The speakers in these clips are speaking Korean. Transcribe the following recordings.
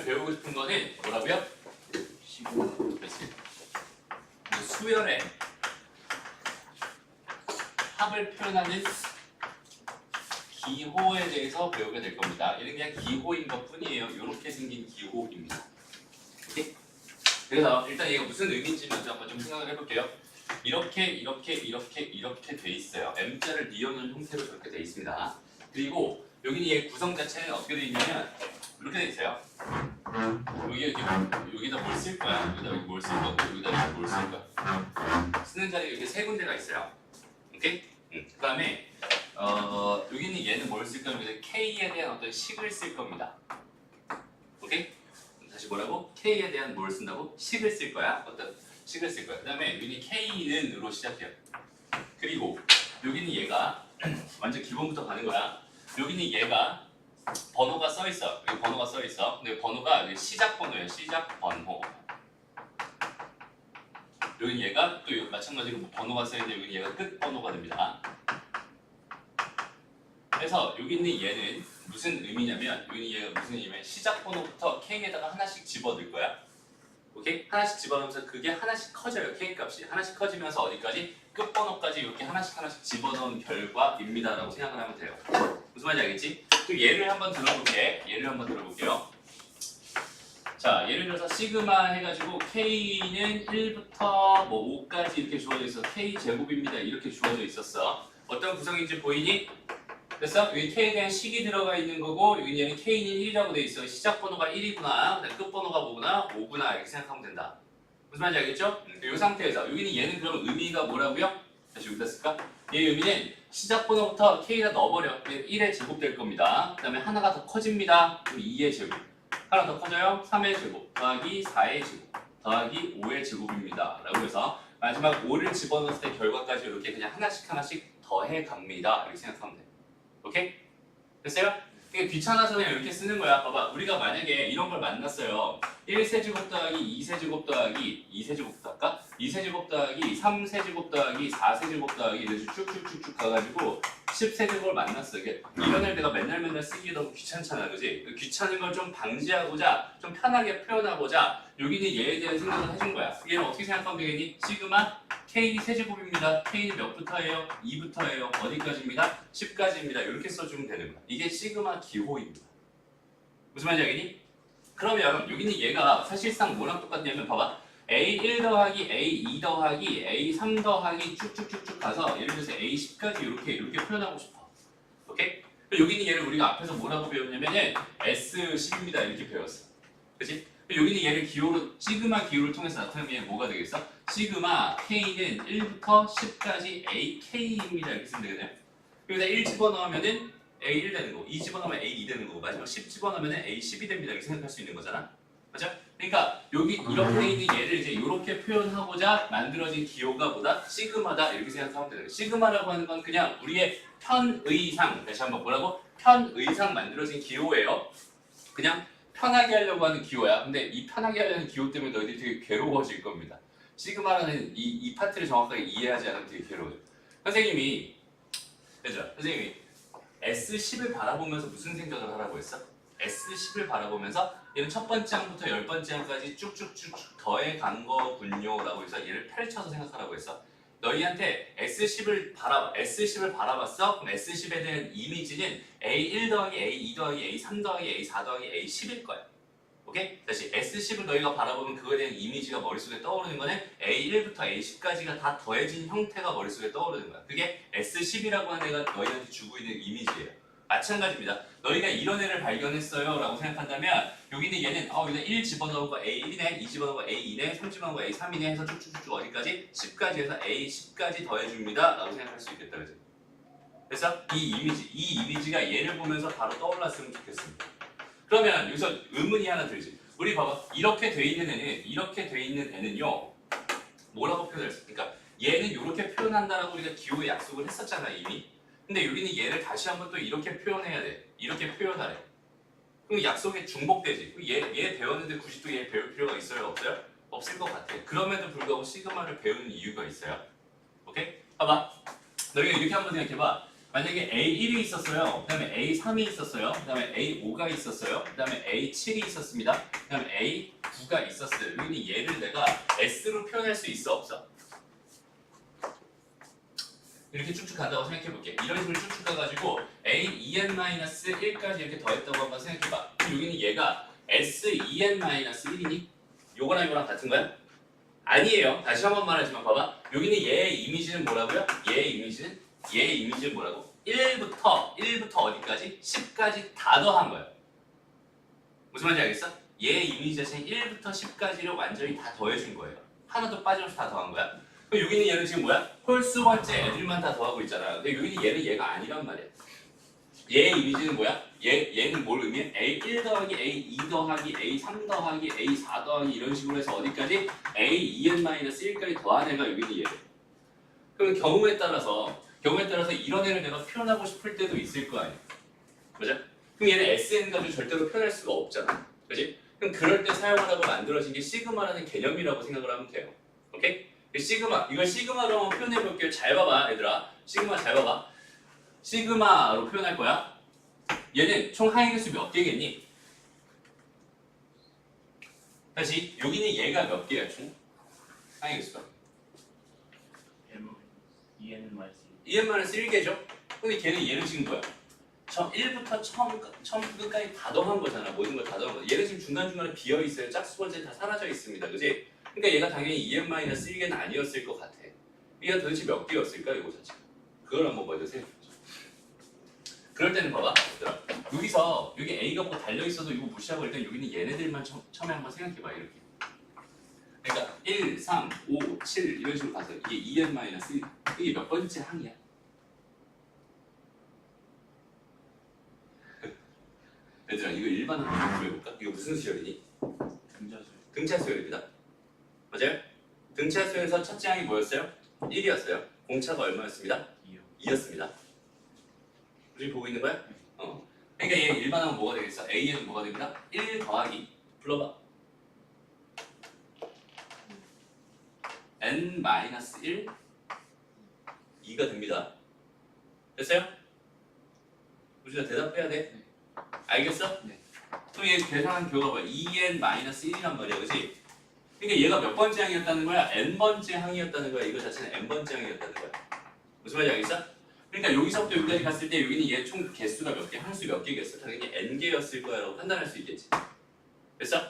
오늘 배우고 싶은 거는 뭐라고요? 수열의 합을 표현하는 기호에 대해서 배우게 될 겁니다. 얘는 그냥 기호인 것 뿐이에요. 이렇게 생긴 기호입니다. 오케이? 그래서 일단 얘가 무슨 의미인지 먼저 한번 좀 생각을 해볼게요. 이렇게 돼 있어요. M자를 이어놓은 형태로 저렇게 돼 있습니다. 그리고 여기는 얘 구성 자체는 어떻게 돼 있냐면 이렇게 돼 있어요. 여기다 뭘 쓸 거야? 여기다 뭘 쓸 거고 여기다 뭘 쓸 거야? 쓰는 자리가 이렇게 세 군데가 있어요. 오케이? 그 다음에 여기는 얘는 뭘 쓸 거냐면 K에 대한 어떤 식을 쓸 겁니다. 오케이? 다시 뭐라고? K에 대한 뭘 쓴다고? 식을 쓸 거야. 어떤 식을 쓸 거야. 그 다음에 여기는 K는으로 시작해요. 그리고 여기는 얘가 완전 기본부터 가는 거야. 여기는 얘가 번호가 써 있어. 여기 번호가 써 있어. 근데 번호가 시작 번호예요. 시작 번호. 여기는 얘가 또 마찬가지로 번호가 써 있는데 여기는 얘가 끝 번호가 됩니다. 그래서 여기 있는 얘는 무슨 의미냐면 여기는 얘가 무슨 의미냐면 시작 번호부터 K에다가 하나씩 집어넣을 거야. 오케이? 하나씩 집어넣으면서 그게 하나씩 커져요. K 값이 하나씩 커지면서 어디까지? 끝 번호까지 이렇게 하나씩 집어넣은 결과입니다. 라고 생각을 하면 돼요. 무슨 말인지 알겠지? 또 예를 한번 들어볼게요. 자, 예를 들어서 시그마 해가지고 K는 1부터 뭐 5까지 이렇게 주어져 있어. K 제곱입니다. 이렇게 주어져 있었어. 어떤 구성인지 보이니? 그래서 여기 K에 대한 식이 들어가 있는 거고 여기 얘는 K는 1이라고 돼 있어. 시작 번호가 1이구나. 끝 번호가 뭐구나? 5구나. 이렇게 생각하면 된다. 무슨 말인지 알겠죠? 이 상태에서 여기는 얘는 그럼 의미가 뭐라고요? 다시 여기다 쓸까? 얘 의미는 시작 번호부터 K에다 넣어버려. 1의 제곱 될 겁니다. 그 다음에 하나가 더 커집니다. 그럼 2의 제곱. 하나 더 커져요. 3의 제곱 더하기 4의 제곱 더하기 5의 제곱입니다. 라고 해서 마지막 5를 집어넣었을 때 결과까지 이렇게 그냥 하나씩 더해 갑니다. 이렇게 생각하면 돼요. 오케이? 됐어요? 이게 귀찮아서 그냥 이렇게 쓰는 거야. 봐봐. 우리가 만약에 이런 걸 만났어요. 1세제곱 더하기 2세제곱 더하기 2세제곱부터 할까? 2세제곱 더하기 3세제곱 더하기 4세제곱 더하기 이렇게 쭉쭉쭉쭉 가가지고 10세제곱을 만났어. 이런 애 내가 맨날 쓰기 너무 귀찮잖아. 그지? 그 귀찮은 걸 좀 방지하고자 좀 편하게 표현하고자 여기는 얘에 대한 생각을 해준 거야. 얘는 어떻게 생각하면 되겠니? 시그마 K 세제곱입니다. K는 몇부터예요? 2부터예요. 어디까지입니다? 10까지입니다. 이렇게 써주면 되는 거야. 이게 시그마 기호입니다. 무슨 말인지 알겠니? 그러면 여기는 얘가 사실상 뭐랑 똑같냐면 봐봐. A1 더하기 A2 더하기 A3 더하기 쭉쭉쭉쭉 가서 예를 들어서 A10까지 이렇게 표현하고 싶어. 오케이? 여기는 얘를 우리가 앞에서 뭐라고 배웠냐면은 S10입니다. 이렇게 배웠어. 그치? 여기는 얘를 기호로 시그마 기호를 통해서 나타내면 얘는 뭐가 되겠어? 시그마 K는 1부터 10까지 AK입니다. 이렇게 쓰면 되겠네요. 여기다 1 집어넣으면은 A1 되는 거고 2 집어넣으면 A2 되는 거고 마지막 10 집어넣으면 A10이 됩니다. 이렇게 생각할 수 있는 거잖아. 맞죠? 그러니까 여기 이렇게 있는 얘를 이제 이렇게 표현하고자 만들어진 기호가 뭐다? 시그마다 이렇게 생각하면 되는 거예요. 시그마라고 하는 건 그냥 우리의 편의상 다시 한번 뭐라고? 편의상 만들어진 기호예요. 그냥 편하게 하려고 하는 기호야. 근데 이 편하게 하려는 기호 때문에 너희들이 되게 괴로워질 겁니다. 시그마라는 이 파트를 정확하게 이해하지 않으면 되게 괴로워져. 선생님이 S10을 바라보면서 무슨 생각을 하라고 했어? S10을 바라보면서 얘는 첫 번째 항부터 10번째 항까지 쭉쭉쭉 더해간 거군요 라고 해서 얘를 펼쳐서 생각하라고 했어. 너희한테 S10을 바라봤어? 그럼 S10에 대한 이미지는 A1 더하기 A2 더하기 A3 더하기 A4 더하기 A10일 거야. 오케이? 다시 S10을 너희가 바라보면 그거에 대한 이미지가 머릿속에 떠오르는 거는 A1부터 A10까지가 다 더해진 형태가 머릿속에 떠오르는 거야. 그게 S10이라고 하는 애가 너희한테 주고 있는 이미지예요. 마찬가지입니다. 너희가 이런 애를 발견했어요 라고 생각한다면 여기는 얘는 여기다 1 집어넣은 거 A1이네, 2 집어넣은 거 A2네, 3 집어넣은 거 A3이네 해서 쭉쭉쭉 어디까지? 10까지 해서 A10까지 더해줍니다 라고 생각할 수 있겠다. 그죠? 그래서 이 이미지가 얘를 보면서 바로 떠올랐으면 좋겠습니다. 그러면 여기서 의문이 하나 들지. 우리 봐봐. 이렇게 돼 있는 애는요 뭐라고 표현했어? 그러니까 얘는 이렇게 표현한다라고 우리가 기호에 약속을 했었잖아 이미. 근데 여기는 얘를 다시 한번 또 이렇게 표현해야 돼. 이렇게 표현하래. 그럼 약속에 중복되지. 얘 배웠는데 굳이 또 얘 배울 필요가 있어요? 없어요? 없을 것 같아. 그럼에도 불구하고 시그마를 배우는 이유가 있어요. 오케이? 봐봐. 너희가 이렇게 한번 생각해봐. 만약에 A1이 있었어요. 그 다음에 A3이 있었어요. 그 다음에 A5가 있었어요. 그 다음에 A7이 있었습니다. 그 다음에 A9가 있었어요. 여기는 얘를 내가 S로 표현할 수 있어 없어? 이렇게 쭉쭉 간다고 생각해볼게. 이런 식으로 쭉쭉 가가지고 A2n-1까지 이렇게 더했다고 한번 생각해봐. 그럼 여기는 얘가 S2n-1이니? 요거랑 이거랑 같은 거야? 아니에요. 다시 한번 말하지만 봐봐. 여기는 얘의 이미지는 뭐라고요? 얘의 이미지는 뭐라고? 1부터 어디까지? 10까지 다 더한 거야. 무슨 말인지 알겠어? 얘의 이미지 자체는 1부터 10까지를 완전히 다 더해준 거예요. 하나도 빠짐없이 다 더한 거야. 그럼 여기는 얘는 지금 뭐야? 홀수 번째 애들만 다 더하고 있잖아. 근데 여기는 얘는 얘가 아니란 말이야. 얘의 이미지는 뭐야? 얘는 뭘 의미해? A1 더하기 A2 더하기 A3 더하기 A4 더하기 이런 식으로 해서 어디까지? A2n-1까지 더한 애가 여기는 얘. 그럼 경우에 따라서 이런 애를 내가 표현하고 싶을 때도 있을 거 아니야. 그죠? 그럼 얘는 SN 가지고 절대로 표현할 수가 없잖아. 그지? 그럼 그럴 때 사용하라고 만들어진 게 시그마라는 개념이라고 생각을 하면 돼요. 오케이? 시그마, 이걸 시그마로 한번 표현해 볼게요. 잘 봐봐, 얘들아. 시그마 잘 봐봐. 시그마로 표현할 거야. 얘는 총 항의 개수 몇 개겠니? 다시, 여기는 얘가 몇 개야, 총? 항의 개수가. EN-1개죠? 근데 걔는 얘는 지금 뭐야? 1부터 처음 끝까지 다 더한 거잖아. 모든 걸 다 더한 거. 얘는 지금 중간중간에 비어있어요. 짝수 번째 다 사라져 있습니다. 그지? 그러니까 얘가 당연히 EN-1개는 아니었을 것 같아. 얘가 도대체 몇 개였을까? 이거 자체. 그걸 한번 먼저 생각해보자. 그럴 때는 봐봐. 얘들아. 여기서 여기 A가 뭐 달려있어도 이거 무시하고 일단 여기는 얘네들만 처음에 한번 생각해봐. 이렇게. 그러니까 1, 3, 5, 7 이런 식으로 가서 이게 EN-1 이게 몇 번째 항이야? 얘들아 이거 일반으로 공부해볼까? 이거 무슨 수열이니? 등차 수열입니다. 맞아요? 등차 수열에서 첫째 항이 뭐였어요? 1이었어요. 공차가 얼마였습니다? 2였습니다. 우리 보고 있는 거야? 그러니까 얘 일반항은 뭐가 되겠어? A에는 뭐가 됩니다? 1 더하기 불러봐. N-1 2가 됩니다. 됐어요? 우리가 대답해야 돼. 알겠어? 네. 그럼 얘 계산한 결과가 뭐야? 2n-1이란 말이야, 그렇지? 그러니까 얘가 몇 번째 항이었다는 거야? n번째 항이었다는 거야. 이거 자체는 n번째 항이었다는 거야. 무슨 말인지 알겠어? 그러니까 여기서부터 여기까지 갔을 때 여기는 얘 총 개수가 몇 개, 항수 몇 개겠어? 당연히 n개였을 거야라고 판단할 수 있겠지. 됐어?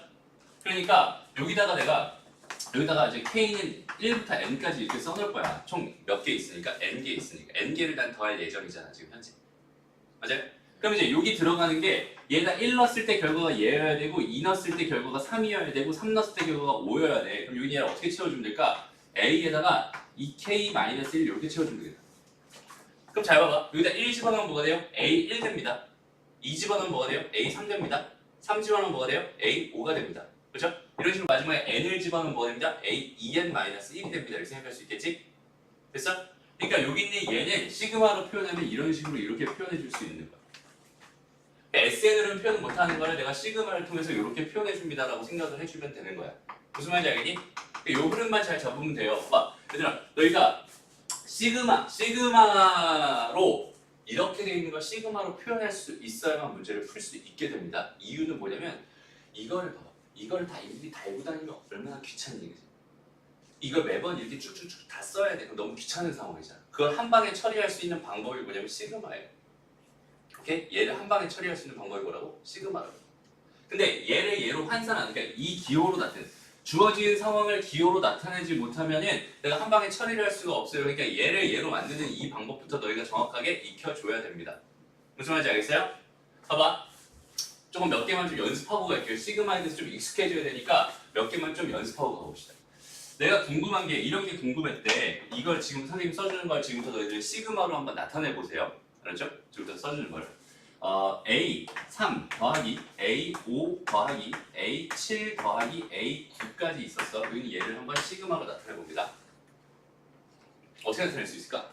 그러니까 여기다가 이제 k는 1부터 n까지 이렇게 써놓을 거야. 총 몇 개 있으니까 n개 있으니까 n개를 난 더할 예정이잖아 지금 현재. 맞아요? 그럼 이제 여기 들어가는 게 얘가 1 넣었을 때 결과가 얘여야 되고 2 넣었을 때 결과가 3이어야 되고 3 넣었을 때 결과가 5여야 돼. 그럼 여기 얘를 어떻게 채워주면 될까? A에다가 2K-1 이렇게 채워주면 되겠다. 그럼 잘 봐봐. 여기다 1 집어넣으면 뭐가 돼요? A1 됩니다. 2 집어넣으면 뭐가 돼요? A3 됩니다. 3 집어넣으면 뭐가 돼요? A5가 됩니다. 그렇죠? 이런 식으로 마지막에 n을 집어넣으면 뭐가 됩니다? A2n-1이 됩니다. 이렇게 생각할 수 있겠지? 됐어? 그러니까 여기 있는 얘는 시그마로 표현하면 이런 식으로 이렇게 표현해 줄 수 있는 거야. SN으로는 표현 못하는 거를 내가 시그마를 통해서 이렇게 표현해 줍니다라고 생각을 해주면 되는 거야. 무슨 말인지 알겠니? 이 흐름만 잘 잡으면 돼요. 봐, 얘들아, 너희가 시그마로 이렇게 돼 있는 걸 시그마로 표현할 수 있어야만 문제를 풀 수 있게 됩니다. 이유는 뭐냐면 이거를 봐봐. 이걸 다 일일이 달고 다니면 얼마나 귀찮은 얘기지. 이걸 매번 이렇게 쭉쭉쭉 다 써야 돼. 너무 귀찮은 상황이잖아. 그걸 한 방에 처리할 수 있는 방법이 뭐냐면 시그마예요. 오케이? 얘를 한 방에 처리할 수 있는 방법이 뭐라고? 시그마라고. 근데 얘를 얘로 환산하는, 그러니까 이 기호로 나타내. 주어진 상황을 기호로 나타내지 못하면은 내가 한 방에 처리를 할 수가 없어요. 그러니까 얘를 얘로 만드는 이 방법부터 너희가 정확하게 익혀줘야 됩니다. 무슨 말인지 알겠어요? 봐봐. 조금 몇 개만 좀 연습하고 갈게요. 시그마에 대해서 좀 익숙해져야 되니까 몇 개만 좀 연습하고 가봅시다. 내가 궁금한 게 이런 게 궁금했대. 이걸 지금 선생님 써주는 걸 지금부터 너희들 시그마로 한번 나타내 보세요. 알았죠? 지금부터 써주는 걸. A3 더하기 A5 더하기 A7 더하기 A9까지 있었어. 여기는 얘를 한번 시그마로 나타내 봅니다. 어떻게 나타낼 수 있을까?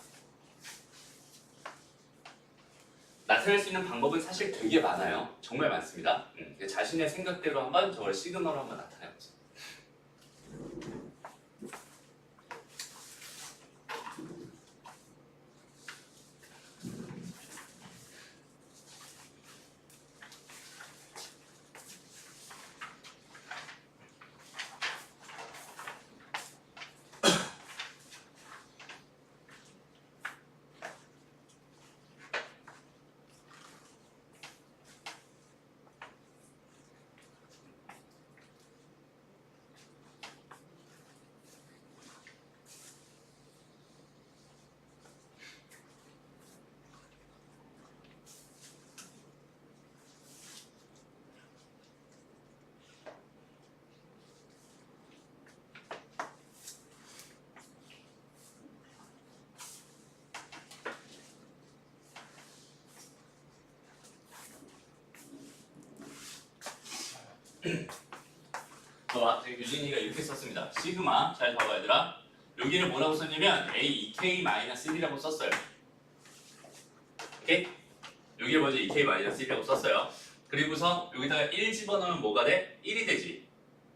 나타낼 수 있는 방법은 사실 되게 많아요. 정말 많습니다. 자신의 생각대로 한번 저걸 시그마로 한번 나타내 보세요. 봐봐, 유진이가 이렇게 썼습니다. 시그마, 잘 봐봐 얘들아. 여기를 뭐라고 썼냐면 A2K-1이라고 썼어요. 오케이? 여기를 먼저 2K-1이라고 썼어요. 그리고서 여기다가 1 집어넣으면 뭐가 돼? 1이 되지.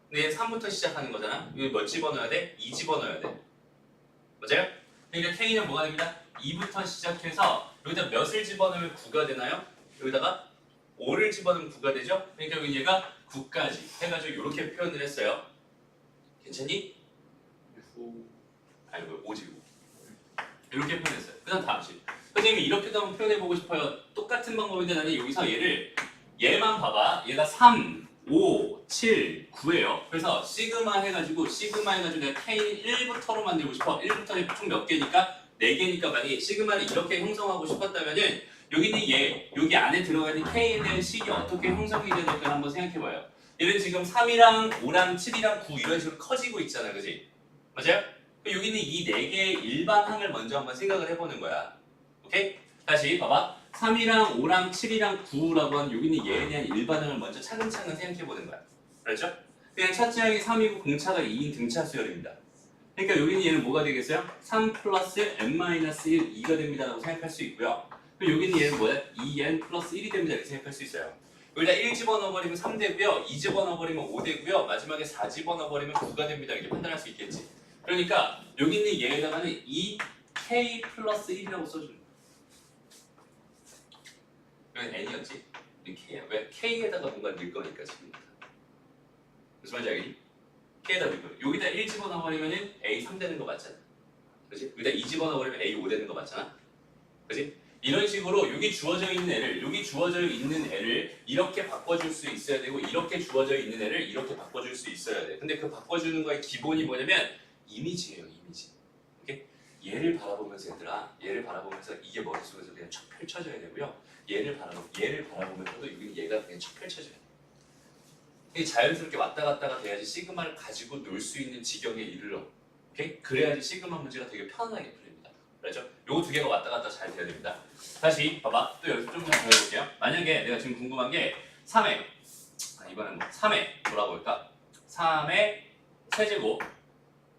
근데 3부터 시작하는 거잖아. 여기 몇 집어넣어야 돼? 2 집어넣어야 돼. 맞아요? 그러니까 K는 뭐가 됩니다? 2부터 시작해서 여기다 몇을 집어넣으면 9가 되나요? 여기다가 5를 집어넣으면 9가 되죠? 그러니까 여기 얘가 9까지 해가지고 이렇게 표현을 했어요. 괜찮니? 아이고 5지고 이렇게 표현했어요. 그 다음 다음 식. 선생님이 이렇게도 한번 표현해보고 싶어요. 똑같은 방법인데 나는 여기서 얘만 봐봐. 얘가 3, 5, 7, 9예요. 그래서 시그마 해가지고 내가 K 1부터로 만들고 싶어. 1부터 총 몇 개니까? 4개니까 만약에 시그마를 이렇게 형성하고 싶었다면은 여기는 얘, 여기 안에 들어가 있는 K에 대한 식이 어떻게 형성이 되는 걸 한번 생각해봐요. 얘는 지금 3이랑 5랑 7이랑 9 이런 식으로 커지고 있잖아, 그지? 맞아요? 여기는 이 4개의 일반항을 먼저 한번 생각을 해보는 거야. 오케이? 다시 봐봐. 3이랑 5랑 7이랑 9라고 하는 여기는 얘에 대한 일반항을 먼저 차근차근 생각해보는 거야. 그렇죠? 그냥 첫째 항이 3이고 공차가 2인 등차 수열입니다. 그러니까 여기는 얘는 뭐가 되겠어요? 3 플러스 n-1, 2가 됩니다 라고 생각할 수 있고요. 그리고 여기는 얘는 뭐야? 2n 플러스 1이 됩니다 이렇게 생각할 수 있어요. 여기다 1 집어넣어버리면 3 되고요. 2 집어넣어버리면 5 되고요. 마지막에 4 집어넣어버리면 9가 됩니다. 이렇게 판단할 수 있겠지. 그러니까 여기 있는 얘에다가는 2k 플러스 1이라고 써주는 거야. 여기는 n이었지? 여기 k야. 왜? k에다가 뭔가 넣을 거니까 지금. 무슨 말인지 알겠니? k에다 넣을 거야. 여기다 1 집어넣어버리면 a3 되는 거 맞잖아. 그렇지? 여기다 2 집어넣어버리면 a5 되는 거 맞잖아. 그렇지? 이런 식으로 여기 주어져 있는 애를 이렇게 바꿔줄 수 있어야 되고 이렇게 주어져 있는 애를 이렇게 바꿔줄 수 있어야 돼. 근데 그 바꿔주는 거의 기본이 뭐냐면 이미지예요, 이미지. 오케이? 얘를 바라보면서 얘들아, 얘를 바라보면서 이게 머릿속에서 그냥 쫙 펼쳐져야 되고요. 얘를 바라보면서도 얘가 그냥 쫙 펼쳐져야 돼. 이게 자연스럽게 왔다 갔다가 돼야지 시그마를 가지고 놀 수 있는 지경에 이르러. 오케이? 그래야지 시그마 문제가 되게 편안하게 풀립니다. 그렇죠? 요거 두 개가 왔다 갔다 잘 돼야 됩니다. 다시 봐봐. 또 여기서 좀 더 해볼게요. 만약에 내가 지금 궁금한 게 3의 이번엔 3의 뭐라고 할까? 3의 세제곱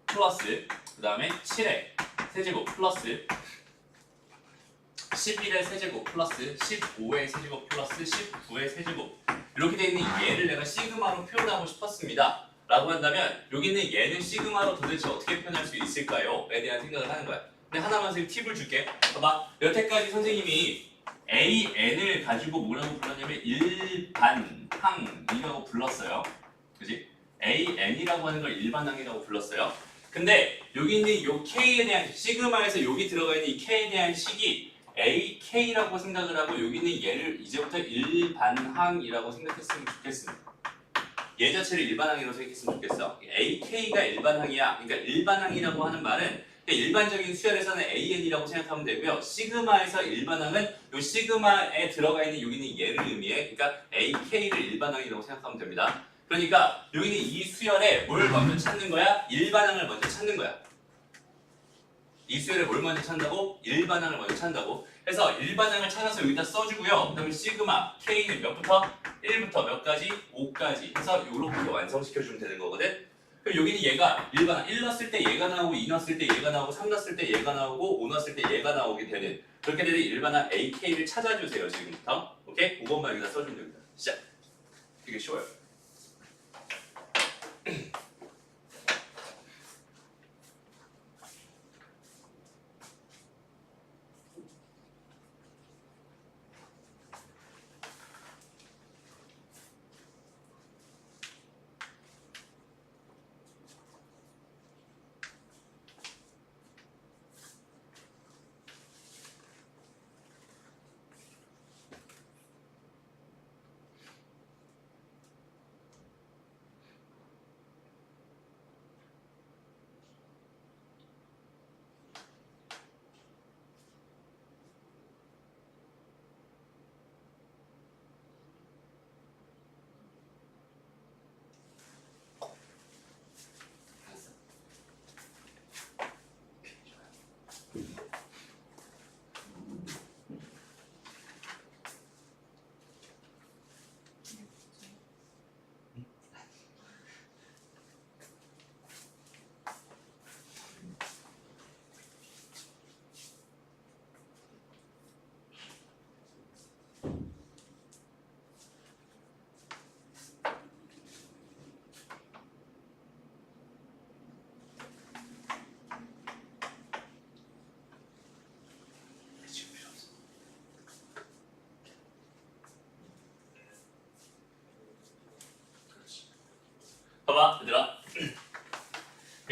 플러스 그 다음에 7의 세제곱 플러스 11의 세제곱 플러스 15의 세제곱 플러스 19의 세제곱 이렇게 되어 있는 얘를 내가 시그마로 표현하고 싶었습니다. 라고 한다면 여기 있는 얘는 시그마로 도대체 어떻게 표현할 수 있을까요? 에 대한 생각을 하는 거야. 근데 하나만 선생님 팁을 줄게. 봐봐. 여태까지 선생님이 AN을 가지고 뭐라고 불렀냐면 일반항이라고 불렀어요. 그지? AN이라고 하는 걸 일반항이라고 불렀어요. 근데 여기 있는 요 K에 대한 시그마에서 여기 들어가 있는 이 K에 대한 식이 AK라고 생각을 하고 여기 있는 얘를 이제부터 일반항이라고 생각했으면 좋겠습니다. 얘 자체를 일반항이라고 생각했으면 좋겠어. AK가 일반항이야. 그러니까 일반항이라고 하는 말은 일반적인 수열에서는 AN이라고 생각하면 되고요. 시그마에서 일반항은 이 시그마에 들어가 있는 여기 있는 얘를 의미해. 그러니까 AK를 일반항이라고 생각하면 됩니다. 그러니까 여기는 이 수열에 뭘 먼저 찾는 거야? 일반항을 먼저 찾는 거야. 이 수열에 뭘 먼저 찾는다고? 일반항을 먼저 찾는다고. 그래서 일반항을 찾아서 여기다 써주고요. 그 다음에 시그마 K는 몇부터? 1부터 몇 가지? 5까지 해서 이렇게 완성시켜주면 되는 거거든. 그럼 여기는 얘가 일반항 1 넣었을 때 얘가 나오고 2 넣었을 때 얘가 나오고 3 넣었을 때 얘가 나오고 5 넣었을 때 얘가 나오게 되는 그렇게 되는 일반항 AK를 찾아주세요. 지금부터. 오케이? 5번만 여기다 써주면 됩니다. 시작. 되게 쉬워요.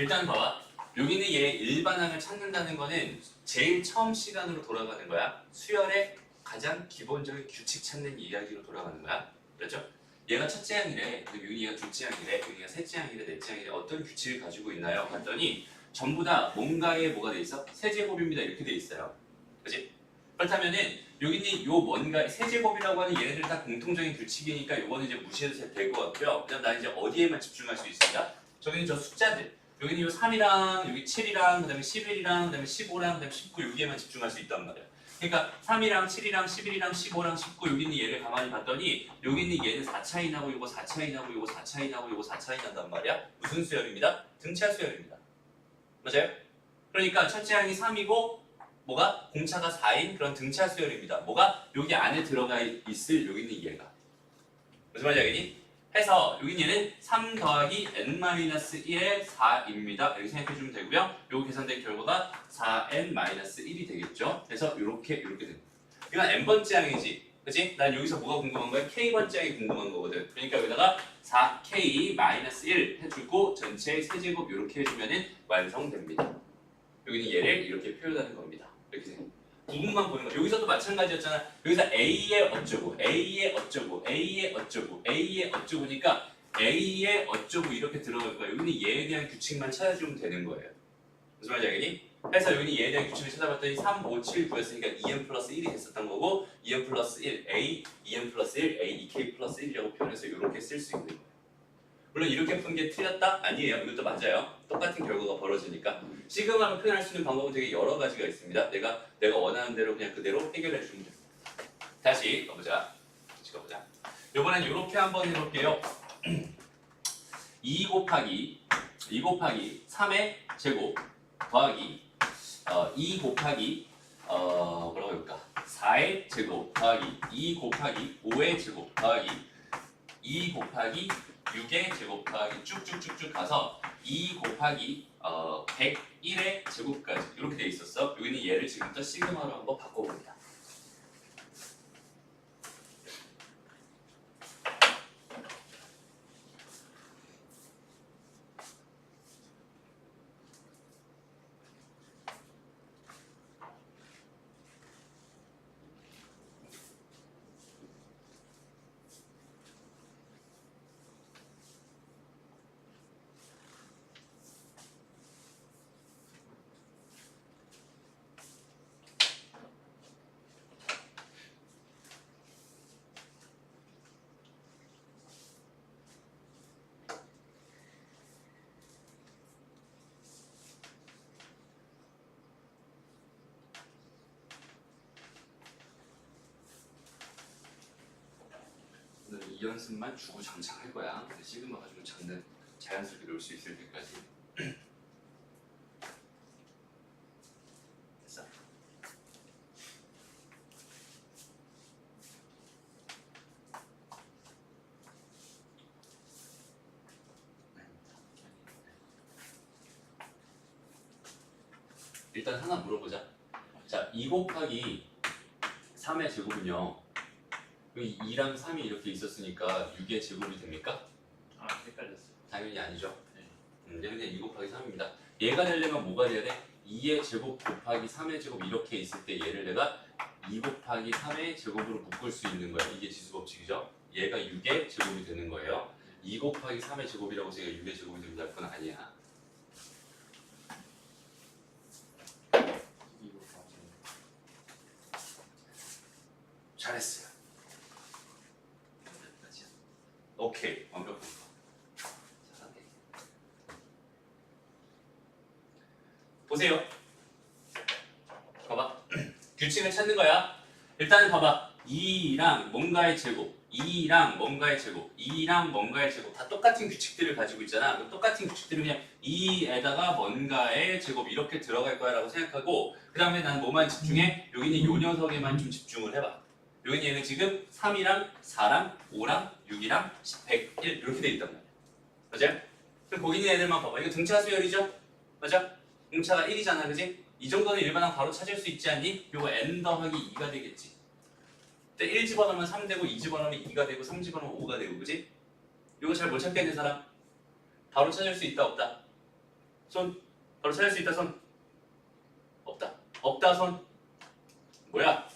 일단 봐봐. 여기는 얘 일반항을 찾는다는 거는 제일 처음 시간으로 돌아가는 거야. 수열의 가장 기본적인 규칙 찾는 이야기로 돌아가는 거야. 그렇죠? 얘가 첫째 항이래. 그리고 윤희가 둘째 항이래. 윤희가 셋째 항이래. 넷째 항이래. 어떤 규칙을 가지고 있나요? 봤더니 전부 다 뭔가에 뭐가 돼 있어? 세제곱입니다. 이렇게 돼 있어요. 그렇지? 그렇다면은 여기는 요 뭔가 세제곱이라고 하는 얘네들 다 공통적인 규칙이니까 요거는 이제 무시해도 될 것 같고요. 그다음 나 이제 어디에만 집중할 수 있습니다. 저기는 저 숫자들. 여기는 요 3이랑 여기 7이랑 그다음에 11이랑 그다음에 15랑 그다음에 19 여기에만 집중할 수 있단 말이야. 그러니까 3이랑 7이랑 11이랑 15랑 19 여기 있는 얘를 가만히 봤더니 여기 있는 얘는 4차이 나고 요거 4차이 나고 요거 4차이 나고 요거 4차이 난단 말이야. 무슨 수열입니다? 등차 수열입니다. 맞아요? 그러니까 첫째 항이 3이고 뭐가? 공차가 4인 그런 등차 수열입니다. 뭐가? 여기 안에 들어가 있을 여기 있는 얘가. 무슨 말인지 알겠니? 해서 여기 얘는 3 더하기 n-1의 4입니다. 이렇게 생각해주면 되고요. 요거 계산된 결과가 4n-1이 되겠죠. 그래서 이렇게 됩니다. 이건 n번째 항이지. 그치? 난 여기서 뭐가 궁금한 거야? k번째 항이 궁금한 거거든. 그러니까 여기다가 4k-1 해주고 전체 세제곱 이렇게 해주면 완성됩니다. 여기는 얘를 이렇게 표현하는 겁니다. 이렇게 생각합니다. 부분만 보는 거. 여기서도 마찬가지였잖아. 여기서 A의 어쩌고, A의 어쩌고, A의 어쩌고, A의 어쩌고니까 A의 어쩌고 이렇게 들어갈 거야. 여기는 얘에 대한 규칙만 찾아주면 되는 거예요. 무슨 말인지 알겠니? 그래서 여기는 얘에 대한 규칙을 찾아봤더니 3, 5, 7, 9였으니까 2n 플러스 1이 됐었던 거고 2n 플러스 1, A, 2n 플러스 1, A, 2k 플러스 1이라고 표현해서 이렇게 쓸 수 있는 거예요. 물론 이렇게 푼 게 틀렸다? 아니에요. 이것도 맞아요. 똑같은 결과가 벌어지니까. 시그마로 표현할 수 있는 방법은 되게 여러 가지가 있습니다. 내가 원하는 대로 그냥 그대로 해결해 주면 됩니다. 다시 가보자. 이번엔 이렇게 한번 해볼게요. 2 곱하기 3의 제곱 더하기 2 곱하기 뭐라고 해볼까? 4의 제곱 더하기 2 곱하기 5의 제곱 더하기 2 곱하기 6의 제곱 더하기 쭉쭉쭉쭉 가서 2 곱하기 101의 제곱까지 이렇게 돼 있었어. 여기는 얘를 지금부터 시그마로 한번 바꿔봅니다. 이 연습만 주구장창 할 거야. 근데 시그마가 좀 장난 자연스럽게 놀 수 있을 때까지. 됐어. 일단 하나 물어보자. 자, 2 곱하기 3의 제곱은요. 여기 2랑 3이 이렇게 있었으니까 6의 제곱이 됩니까? 아, 헷갈렸어요. 당연히 아니죠. 네. 얘는 그냥 2 곱하기 3입니다. 얘가 되려면 뭐가 돼야 돼? 2의 제곱 곱하기 3의 제곱 이렇게 있을 때 얘를 내가 2 곱하기 3의 제곱으로 묶을 수 있는 거야. 이게 지수법칙이죠. 얘가 6의 제곱이 되는 거예요. 2 곱하기 3의 제곱이라고 해서 얘가 6의 제곱이 됩니다. 그건 아니야. 잘했어요. 오케이, 완벽한 거. 잘하네. 보세요. 봐봐. 규칙을 찾는 거야. 일단 봐봐. 2랑 뭔가의 제곱, 2랑 뭔가의 제곱, 2랑 뭔가의 제곱 다 똑같은 규칙들을 가지고 있잖아. 그럼 똑같은 규칙들을 그냥 2에다가 뭔가의 제곱 이렇게 들어갈 거야 라고 생각하고 그 다음에 난 뭐만 집중해? 여기는 요 녀석에만 좀 집중을 해봐. 여기는 얘는 지금 3이랑 4랑 5랑 6이랑 101 이렇게 돼 있단 말이야. 맞아요? 그럼 거기 있는 애들만 봐봐. 이거 등차 수열이죠? 맞아? 등차가 1이잖아. 그지? 이 정도는 일반항 바로 찾을 수 있지 않니? 요거 n 더하기 2가 되겠지. 근데 1 집어넣으면 3 되고 2 집어넣으면 2가 되고 3 집어넣으면 5가 되고 그지? 요거 잘 못 찾겠는 사람? 바로 찾을 수 있다 없다? 손. 바로 찾을 수 있다 손. 없다. 없다 손. 뭐야?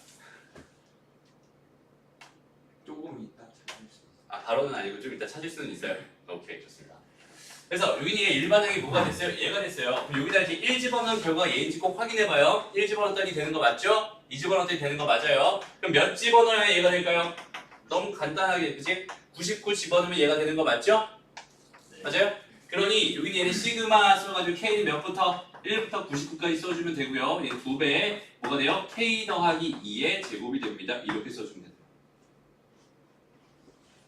조금 있다 찾을 수 있어. 아 바로는 아니고 좀 이따 찾을 수는 있어요. 오케이 좋습니다. 그래서 여기는 일반항이 뭐가 됐어요? 얘가 됐어요. 그럼 여기다 이제 1 집어넣은 결과가 얘인지 꼭 확인해봐요. 1 집어넣었더니 되는 거 맞죠? 2 집어넣었더니 되는 거 맞아요. 그럼 몇 집어넣어야 얘가 될까요? 너무 간단하게 그치? 99 집어넣으면 얘가 되는 거 맞죠? 네. 맞아요? 그러니 여기는 얘는 시그마 써가지고 K는 몇부터? 1부터 99까지 써주면 되고요. 얘는 2배에 뭐가 돼요? K 더하기 2의 제곱이 됩니다. 이렇게 써주면 돼요.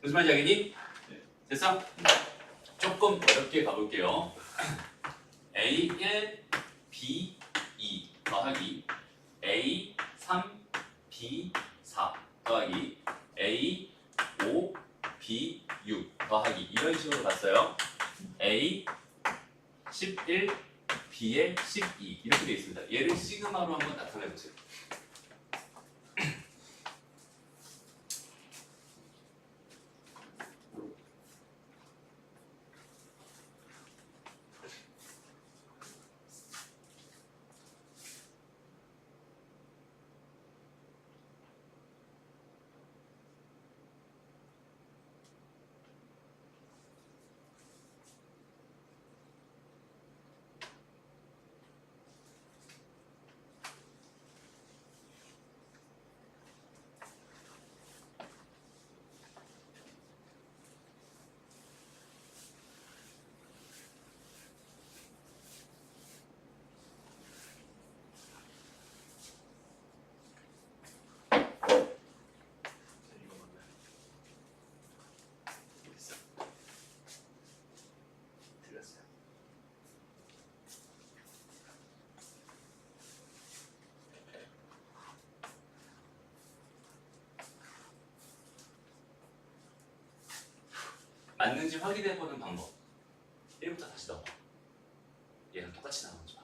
무슨 말인지 알겠니? 네. 됐어? 조금 어렵게 가볼게요. A1, B2 더하기 A3, B4 더하기 A5, B6 더하기 이런 식으로 봤어요. A11, B에 12 이렇게 되어 있습니다. 얘를 시그마로 한번 나타내 보세요. 이거 맞나요? 됐어. 틀렸어요. 맞는지 확인해보는 방법. 1부터 다시 넣어. 얘랑 똑같이 나오는지 봐.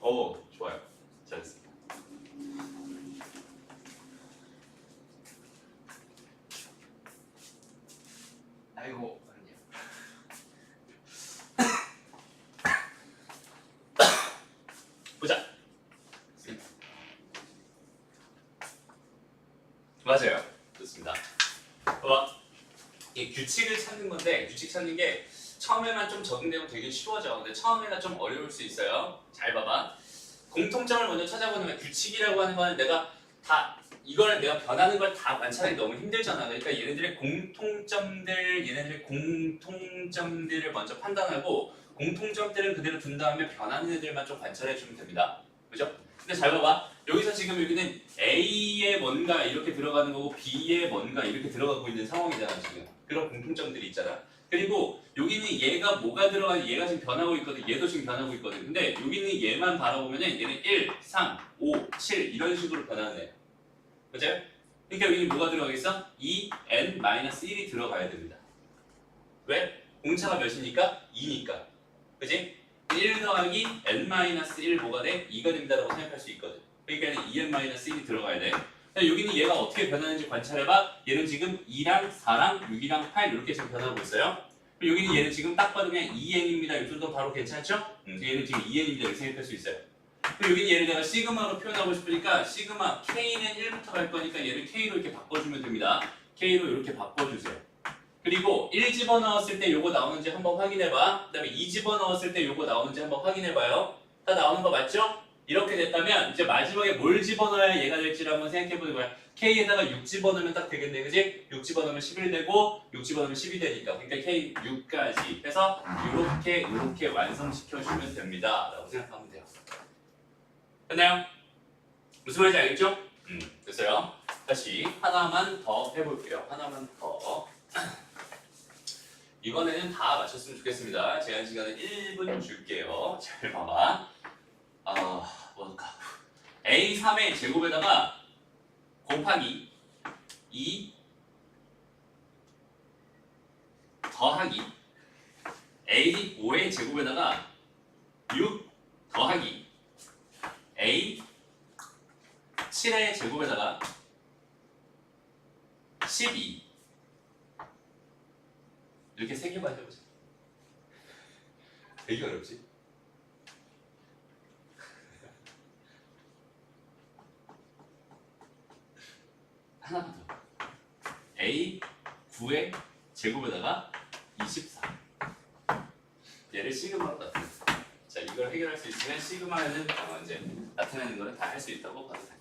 오, 좋아요. 잘했습니다. 아이고 아니요. 보자. 맞아요. 좋습니다. 봐봐. 이 규칙을 찾는 건데 규칙 찾는 게 처음에만 좀 적응되면 되게 쉬워져. 근데 처음에는 좀 어려울 수 있어요. 잘 봐봐. 공통점을 먼저 찾아보는 규칙이라고 하는 건 내가 다 이걸 내가 변하는 걸 다 관찰하기 너무 힘들잖아. 그러니까 얘네들의 공통점들을 먼저 판단하고 공통점들은 그대로 둔 다음에 변하는 애들만 좀 관찰해 주면 됩니다. 그죠? 근데 잘 봐봐. 여기서 지금 여기는 A에 뭔가 이렇게 들어가는 거고 B에 뭔가 이렇게 들어가고 있는 상황이잖아 지금. 그런 공통점들이 있잖아. 그리고 여기는 얘가 뭐가 들어가는 얘가 지금 변하고 있거든. 얘도 지금 변하고 있거든. 근데 여기는 얘만 바라보면은 얘는 1, 3, 5, 7 이런 식으로 변하는 애. 그죠? 그러니까 여기 뭐가 들어가겠어? 2n-1이 들어가야 됩니다. 왜? 공차가 몇이니까? 2니까. 그지? 1 더하기 n-1 뭐가 돼? 2가 된다라고 생각할 수 있거든. 그러니까 2n-1이 들어가야 돼. 여기는 얘가 어떻게 변하는지 관찰해봐. 얘는 지금 2랑 4랑 6이랑 8 이렇게 지금 변하고 있어요. 그리고 여기는 얘는 지금 딱 봐도 그냥 2n입니다. 이 정도 바로 괜찮죠? 얘는 지금 2n입니다. 이렇게 생각할 수 있어요. 그리고 여기는 얘를 내가 시그마로 표현하고 싶으니까 시그마 K는 1부터 갈 거니까 얘를 K로 이렇게 바꿔주면 됩니다. K로 이렇게 바꿔주세요. 그리고 1 집어넣었을 때 요거 나오는지 한번 확인해봐. 그 다음에 2 집어넣었을 때 요거 나오는지 한번 확인해봐요. 다 나오는 거 맞죠? 이렇게 됐다면 이제 마지막에 뭘 집어넣어야 얘가 될지를 한번 생각해보는 거야. K에다가 6 집어넣으면 딱 되겠네, 그지? 6 집어넣으면 11 되고 6 집어넣으면 10이 되니까 그러니까 K 6까지 해서 이렇게 완성시켜주면 됩니다 라고 생각하면 돼요. 됐나요? 무슨 말인지 알겠죠? 됐어요. 다시 하나만 더 해볼게요. 하나만 더. 이번에는 다 맞췄으면 좋겠습니다. 제한 시간은 1분 줄게요. 잘 봐봐. 뭘까? A3의 제곱에다가 곱하기 2 더하기 A5의 제곱에다가 6 더하기 A7의 제곱에다가 12 이렇게 세 개만 해보자. 되게 어렵지? 하나만 더. A9의 제곱에다가 24. 얘를 시그마로 나타내. 자, 이걸 해결할 수 있으면 시그마는 이제 나타내는 거는 다 할 수 있다고 봐도 돼.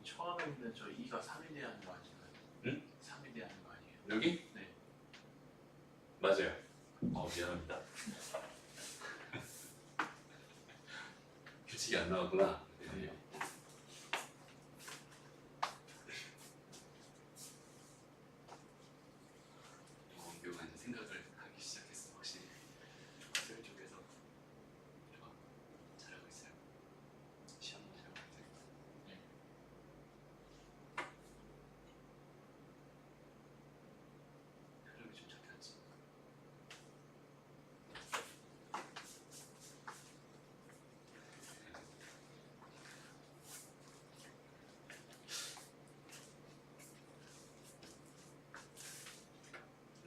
처음에 있는 저 2가 3이 돼야 하는 거 아니에요? 응? 3이 돼야 하는 거 아니에요? 여기? 네. 맞아요. 미안합니다. 규칙이 안 나왔구나. 네. 원교가 이제 생각을 하기 시작했어. 확실히 족술 쪽에서 좋아. 잘하고 있어요. 시험도 잘하고 있어요. 네. 흐름이 좀 잡혔지.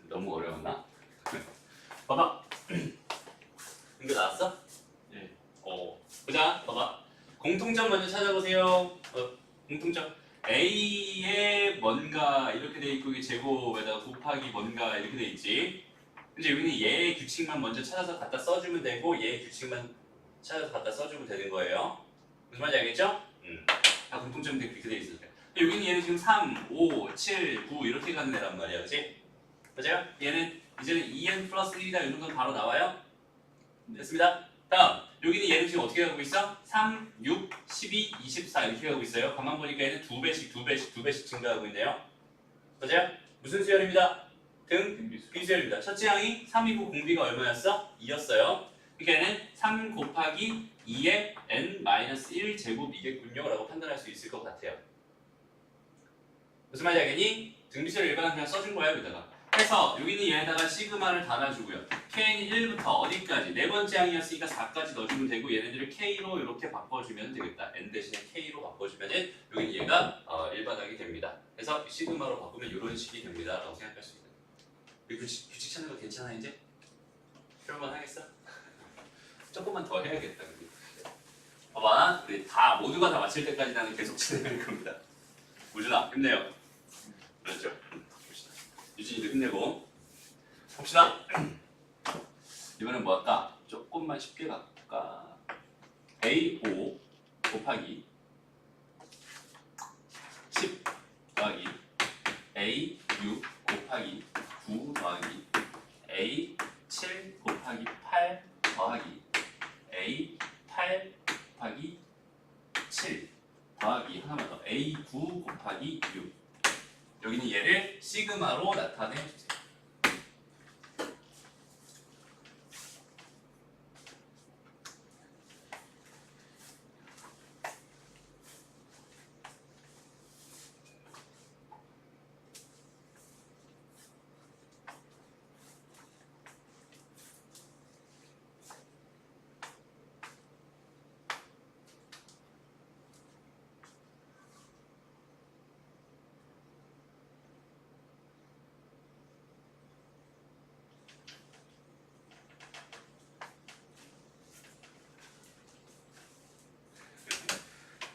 너무 어려웠나? 봐봐. 이거 나왔어? 네. 보자. 봐봐. 공통점 먼저 찾아보세요. 공통점. A에 뭔가 이렇게 돼 있고 이게 제곱에다가 곱하기 뭔가 이렇게 돼 있지. 이제 여기는 얘의 규칙만 먼저 찾아서 갖다 써주면 되고 얘의 규칙만 찾아서 갖다 써주면 되는 거예요. 무슨 말인지 알겠죠? 다 공통점인데 그렇게 돼 있으니까. 여기는 얘는 지금 3, 5, 7, 9 이렇게 가는 애란 말이야, 그렇지? 맞아요? 얘는 이제는 2n 플러스 1이다 이런 건 바로 나와요? 됐습니다. 다음 여기는 얘는 지금 어떻게 가고 있어? 3, 6, 12, 24 이렇게 가고 있어요. 가만 보니까 얘는 두 배씩 증가하고 있네요. 맞아요? 무슨 수열입니다? 등비수열입니다. 첫째 항이 3이고 공비가 얼마였어? 2였어요. 그러니까 얘는 3 곱하기 2의 n-1 제곱이겠군요 라고 판단할 수 있을 것 같아요. 무슨 말인지 알겠니? 등비수열 일반은 그냥 써준 거야 여기다가. 해서 여기는 얘에다가 시그마를 달아주고요. K는 1부터 어디까지? 네 번째 항이었으니까 4까지 넣어주면 되고 얘네들을 K로 이렇게 바꿔주면 되겠다. N 대신에 K로 바꿔주면 여기는 얘가 일반항이 됩니다. 그래서 시그마로 바꾸면 이런 식이 됩니다. 라고 생각할 수 있는. 규칙 찾는 거 괜찮아 이제? 필요만 하겠어? 조금만 더 해야겠다. 봐봐. 우리 모두가 다 맞힐 때까지 나는 계속 진행할 겁니다. 우준아 힘내요. 그렇죠? 유진이도 힘내고 봅시다. 이번엔 뭐 할까? 조금만 쉽게 갈까? A5 곱하기 10 더하기 A6 곱하기 9 더하기 A 하나만 더. A9 곱하기 6. 여기는 얘를 시그마로 나타내 주세요.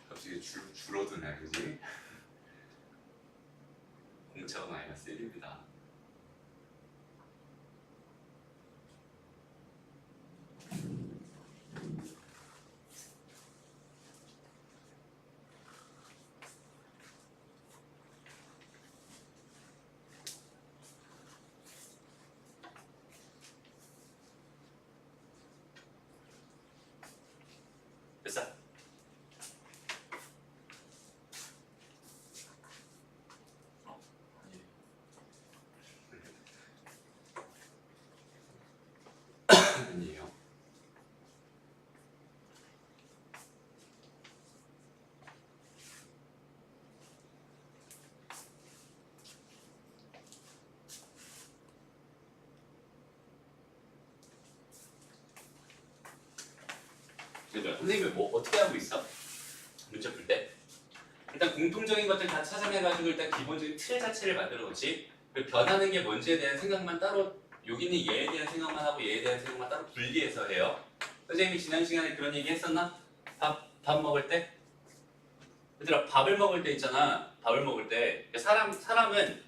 갑자기 줄어드네, 그지? 공차가 마이너스 1입니다. 됐어? 아니에요. 얘들아, 선생님이 뭐 어떻게 하고 있어? 문제 풀 때? 일단 공통적인 것들 다 찾아내가지고 일단 기본적인 틀 자체를 만들어 놓지. 그 변하는 게 뭔지에 대한 생각만 따로, 여기는 얘에 대한 생각만 하고 얘에 대한 생각만 따로 분리해서 해요. 선생님이 지난 시간에 그런 얘기 했었나? 밥 먹을 때? 얘들아, 밥을 먹을 때 있잖아. 밥을 먹을 때 사람은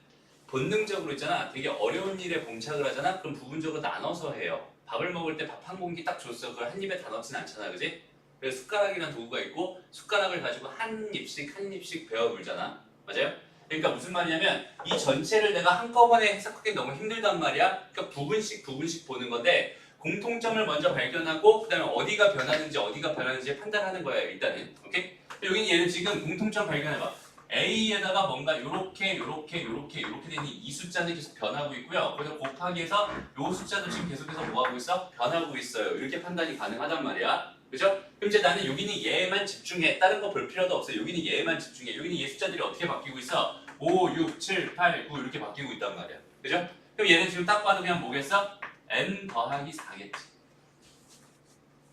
본능적으로 있잖아. 되게 어려운 일에 봉착을 하잖아. 그럼 부분적으로 나눠서 해요. 밥을 먹을 때 밥 한 공기 딱 줬어. 그걸 한 입에 다 넣진 않잖아, 그지? 그래서 숟가락이라는 도구가 있고 숟가락을 가지고 한 입씩 베어 물잖아. 맞아요? 그러니까 무슨 말이냐면 이 전체를 내가 한꺼번에 해석하기 너무 힘들단 말이야. 그러니까 부분씩 보는 건데 공통점을 먼저 발견하고 그다음에 어디가 변하는지 판단하는 거예요. 일단은. 오케이? 여기는 얘는 지금 공통점 발견해봐. A에다가 뭔가 요렇게 되는 이 숫자는 계속 변하고 있고요. 그래서 곱하기해서 요 숫자도 지금 계속해서 뭐 하고 있어? 변하고 있어요. 이렇게 판단이 가능하단 말이야. 그죠? 그럼 이제 나는 여기는 얘만 집중해. 다른 거 볼 필요도 없어. 여기는 얘만 집중해. 여기는 얘 숫자들이 어떻게 바뀌고 있어? 5, 6, 7, 8, 9 이렇게 바뀌고 있단 말이야. 그죠? 그럼 얘는 지금 딱 봐도 그냥 뭐겠어? n 더하기 4겠지.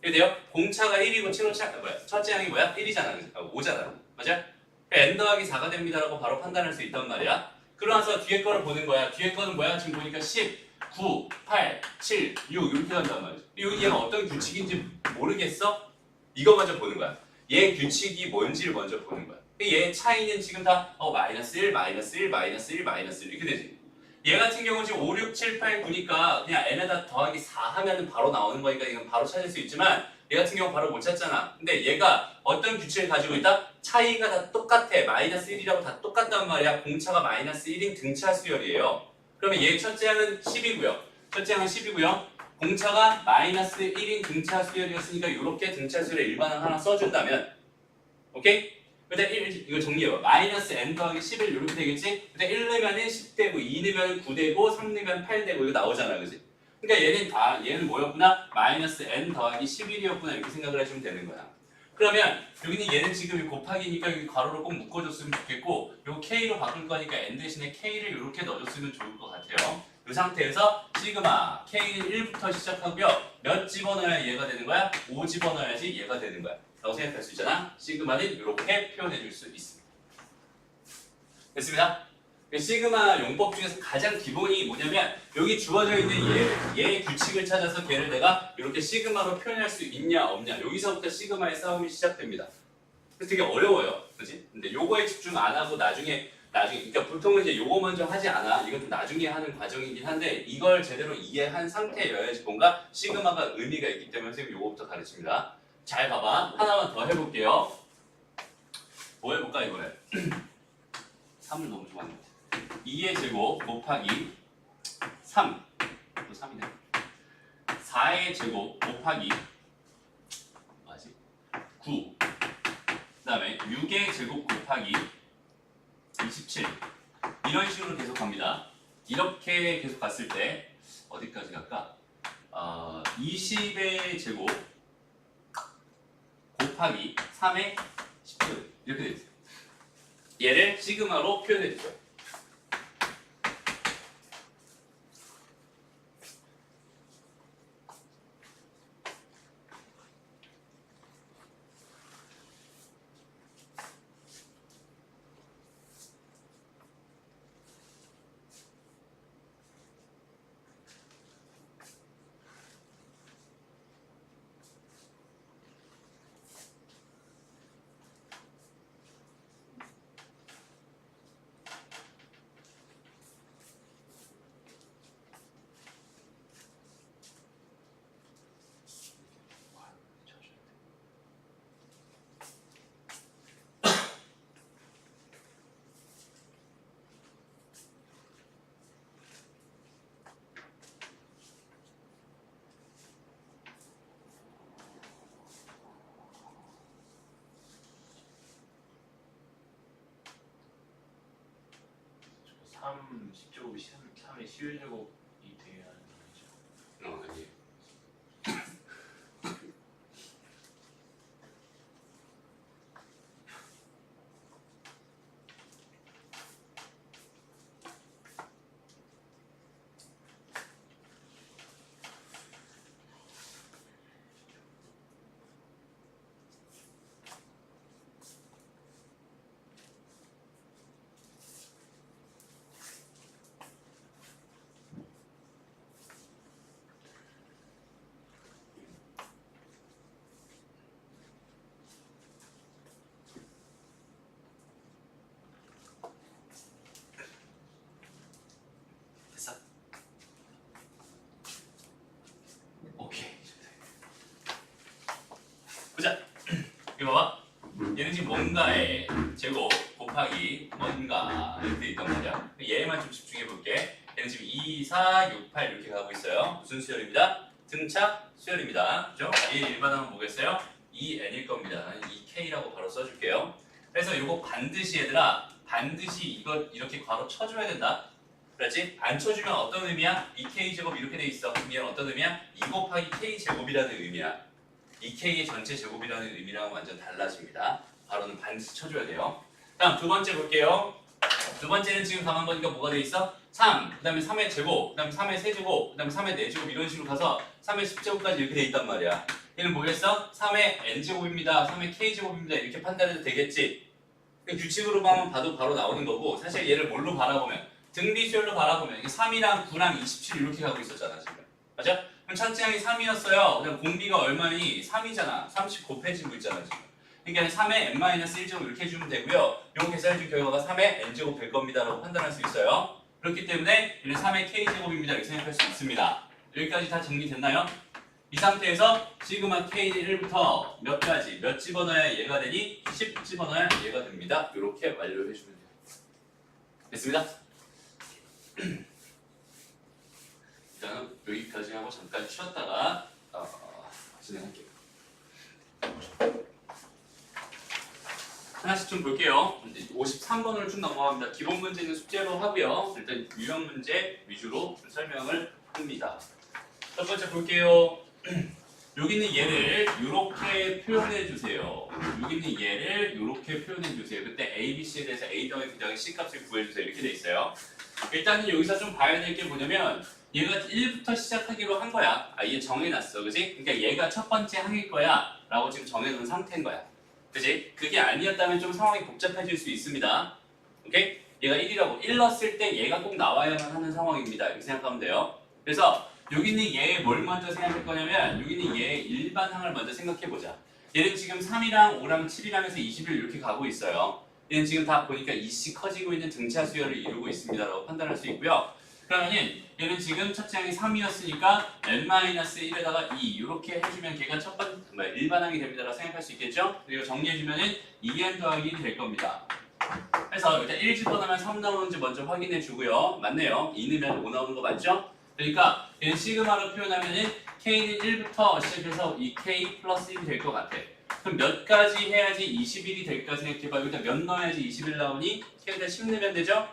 이게 돼요? 공차가 1이고 첫째 항이 뭐야? 1이잖아. 그죠? 5잖아. 맞아? n 더하기 4가 됩니다라고 바로 판단할 수 있단 말이야. 그러면서 뒤에 거를 보는 거야. 뒤에 거는 뭐야? 지금 보니까 10, 9, 8, 7, 6 이렇게 간단 말이야. 여기 얘가 어떤 규칙인지 모르겠어? 이거 먼저 보는 거야. 얘 규칙이 뭔지를 먼저 보는 거야. 얘 차이는 지금 다 마이너스 1, 마이너스 1, 마이너스 1, 마이너스 1 이렇게 되지. 얘 같은 경우는 지금 5, 6, 7, 8, 9니까 그냥 n에다 더하기 4 하면은 바로 나오는 거니까 이건 바로 찾을 수 있지만 얘 같은 경우 바로 못 찾잖아. 근데 얘가 어떤 규칙을 가지고 있다? 차이가 다 똑같아. 마이너스 1이라고 다 똑같단 말이야. 공차가 마이너스 1인 등차 수열이에요. 그러면 얘 첫째 항은 10이고요. 첫째 항은 10이고요. 공차가 마이너스 1인 등차 수열이었으니까 이렇게 등차 수열의 일반항 하나 써준다면 오케이? 근데 1, 이거 정리해봐. 마이너스 n 더하기 11 이렇게 되겠지? 근데 1 넣으면 10 되고 2 넣으면 9 되고 3 넣으면 8 되고 이거 나오잖아. 그지? 그러니까 얘는 뭐였구나? 마이너스 n 더하기 11이었구나 이렇게 생각을 해주면 되는 거야. 그러면 여기는 얘는 지금 곱하기니까 여기 괄호로 꼭 묶어줬으면 좋겠고 요 k로 바꿀 거니까 n 대신에 k를 이렇게 넣어줬으면 좋을 것 같아요. 이 상태에서 시그마 k는 1부터 시작하고요. 몇 집어넣어야 얘가 되는 거야? 5 집어넣어야지 얘가 되는 거야. 라고 생각할 수 있잖아. 시그마는 이렇게 표현해 줄 수 있습니다. 됐습니다. 시그마 용법 중에서 가장 기본이 뭐냐면 여기 주어져 있는 얘의 규칙을 찾아서 걔를 내가 이렇게 시그마로 표현할 수 있냐 없냐 여기서부터 시그마의 싸움이 시작됩니다. 그래서 되게 어려워요. 그치? 근데 요거에 집중 안 하고 나중에 그러니까 보통은 이제 요거 먼저 하지 않아. 이건 좀 나중에 하는 과정이긴 한데 이걸 제대로 이해한 상태여야지 뭔가 시그마가 의미가 있기 때문에 선생님이 요거부터 가르칩니다. 잘 봐봐. 하나만 더 해볼게요. 뭐 해볼까 이거를? 3을 너무 좋아하는 것 같아. 2의 제곱 곱하기 3 또 3이네. 4의 제곱 곱하기 뭐지? 9 그 다음에 6의 제곱 곱하기 27 이런 식으로 계속 갑니다. 이렇게 계속 갔을 때 어디까지 갈까? 20의 제곱 곱하기 3의 10제곱 이렇게 되어 있어요. 얘를 시그마로 표현해 주죠. 저 3, 10제곱이 3의 11제곱이 되게 하는 거죠. 아니. 됐어? 오케이. 보자. 이거 봐봐. 얘는 지금 뭔가의 제곱 곱하기 뭔가 이렇게 돼 있단 말이야. 얘만 좀 집중해 볼게. 얘는 지금 2, 4, 6, 8 이렇게 가고 있어요. 무슨 수열입니다? 등차 수열입니다. 그죠? 얘 일반항은 뭐겠어요? 2n일 겁니다. 2k라고 바로 써줄게요. 그래서 이거 반드시 얘들아, 반드시 이거 이렇게 괄호 쳐줘야 된다. 그렇지? 안 쳐주면 어떤 의미야? 2k 제곱 이렇게 돼 있어. 그럼 얘는 어떤 의미야? 2 곱하기 k 제곱이라는 의미야. 2k의 전체 제곱이라는 의미랑 완전 달라집니다. 괄호는 반드시 쳐줘야 돼요. 다음 두 번째 볼게요. 두 번째는 지금 가만 보니까 뭐가 돼 있어? 3, 그 다음에 3의 제곱, 그 다음에 3의 세제곱, 그 다음에 3의 4제곱 이런 식으로 가서 3의 10제곱까지 이렇게 돼 있단 말이야. 얘는 뭐겠어? 3의 n제곱입니다. 3의 k제곱입니다. 이렇게 판단해도 되겠지? 규칙으로 봐도 바로 나오는 거고, 사실 얘를 뭘로 바라보면 등비수열로 바라보면 이게 3이랑 9랑 27 이렇게 가고 있었잖아 지금. 맞아? 그럼 첫째 항이 3이었어요. 그다음 공비가 얼마니? 3이잖아. 30 곱해지고 있잖아 지금. 그러니까 3의 n-1제곱 이렇게 해주면 되고요. 요 계산해준 결과가 3의 n제곱 될 겁니다 라고 판단할 수 있어요. 그렇기 때문에 얘는 3의 k제곱입니다 이렇게 생각할 수 있습니다. 여기까지 다 정리됐나요? 이 상태에서 시그마 k1부터 몇 가지, 몇 집어넣어야 얘가 되니? 10 집어넣어야 얘가 됩니다. 이렇게 완료해 주면 돼요. 됐습니다? 일단은 여기까지 하고 잠깐 쉬었다가 진행할게요. 하나씩 좀 볼게요. 53번을 쭉 넘어갑니다. 기본 문제는 숙제로 하고요. 일단 유형 문제 위주로 좀 설명을 합니다. 첫 번째 볼게요. 여기 있는 얘를 이렇게 표현해 주세요. 여기 있는 얘를 이렇게 표현해 주세요. 그때 A, B, C에 대해서 A 더하기 B 더하기 C 값을 구해 주세요. 이렇게 돼 있어요. 일단은 여기서 좀 봐야 될 게 뭐냐면 얘가 1부터 시작하기로 한 거야. 아예 정해놨어. 그지? 그러니까 얘가 첫 번째 항일 거야. 라고 지금 정해놓은 상태인 거야. 그지? 그게 아니었다면 좀 상황이 복잡해질 수 있습니다. 오케이? 얘가 1이라고 1 넣었을 때 얘가 꼭 나와야만 하는 상황입니다. 이렇게 생각하면 돼요. 그래서 여기 있는 얘 뭘 먼저 생각할 거냐면 여기 있는 얘 일반항을 먼저 생각해보자. 얘는 지금 3이랑 5랑 7이랑 해서 20을 이렇게 가고 있어요. 얘는 지금 다 보니까 2씩 커지고 있는 등차 수열을 이루고 있습니다 라고 판단할 수 있고요. 그러면 얘는 지금 첫째 항이 3이었으니까 n-1에다가 2 이렇게 해주면 걔가 첫 번째 일반항이 됩니다 라고 생각할 수 있겠죠? 그리고 정리해주면은 2n 더하기 1이 될 겁니다. 그래서 일단 1 집어넣으면 3 나오는지 먼저 확인해 주고요. 맞네요. 2 넣으면 5 나오는 거 맞죠? 그러니까 얘는 시그마로 표현하면은 k는 1부터 시작해서 이 k 플러스 1이 될 것 같아. 그럼 몇 가지 해야지 21이 될까지 생각해봐. 여기다 몇 넣어야지 21 나오니? K에다 10 넣으면 되죠?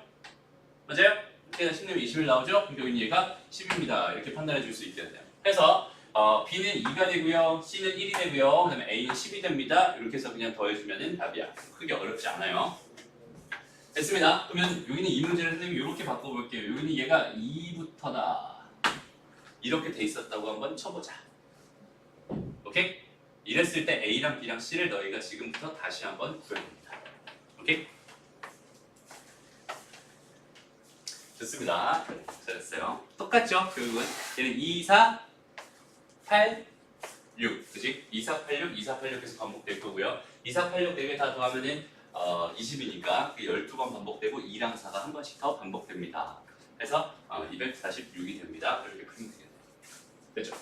맞아요? K에다 10 넣으면 21 나오죠? 그럼 여기는 얘가 10입니다. 이렇게 판단해 줄 수 있게 돼요. 그래서 B는 2가 되고요. C는 1이 되고요. 그 다음에 A는 10이 됩니다. 이렇게 해서 그냥 더해주면 답이야. 크게 어렵지 않아요. 됐습니다. 그러면 여기는 이 문제를 선생님이 이렇게 바꿔볼게요. 여기는 얘가 2부터다. 이렇게 돼 있었다고 한번 쳐보자. 오케이? 이랬을 때 A랑 B랑 C를 너희가 지금부터 다시 한번 구해봅니다. 오케이? 좋습니다. 잘했어요. 똑같죠? 결국은 얘는 2, 4, 8, 6. 그지? 2, 4, 8, 6, 2, 4, 8, 6 해서 반복될 거고요. 2, 4, 8, 6 4개 다 더하면은 20이니까 12번 반복되고 2랑 4가 한 번씩 더 반복됩니다. 그래서 246이 됩니다. 이렇게 풀면 되겠네요. 됐죠?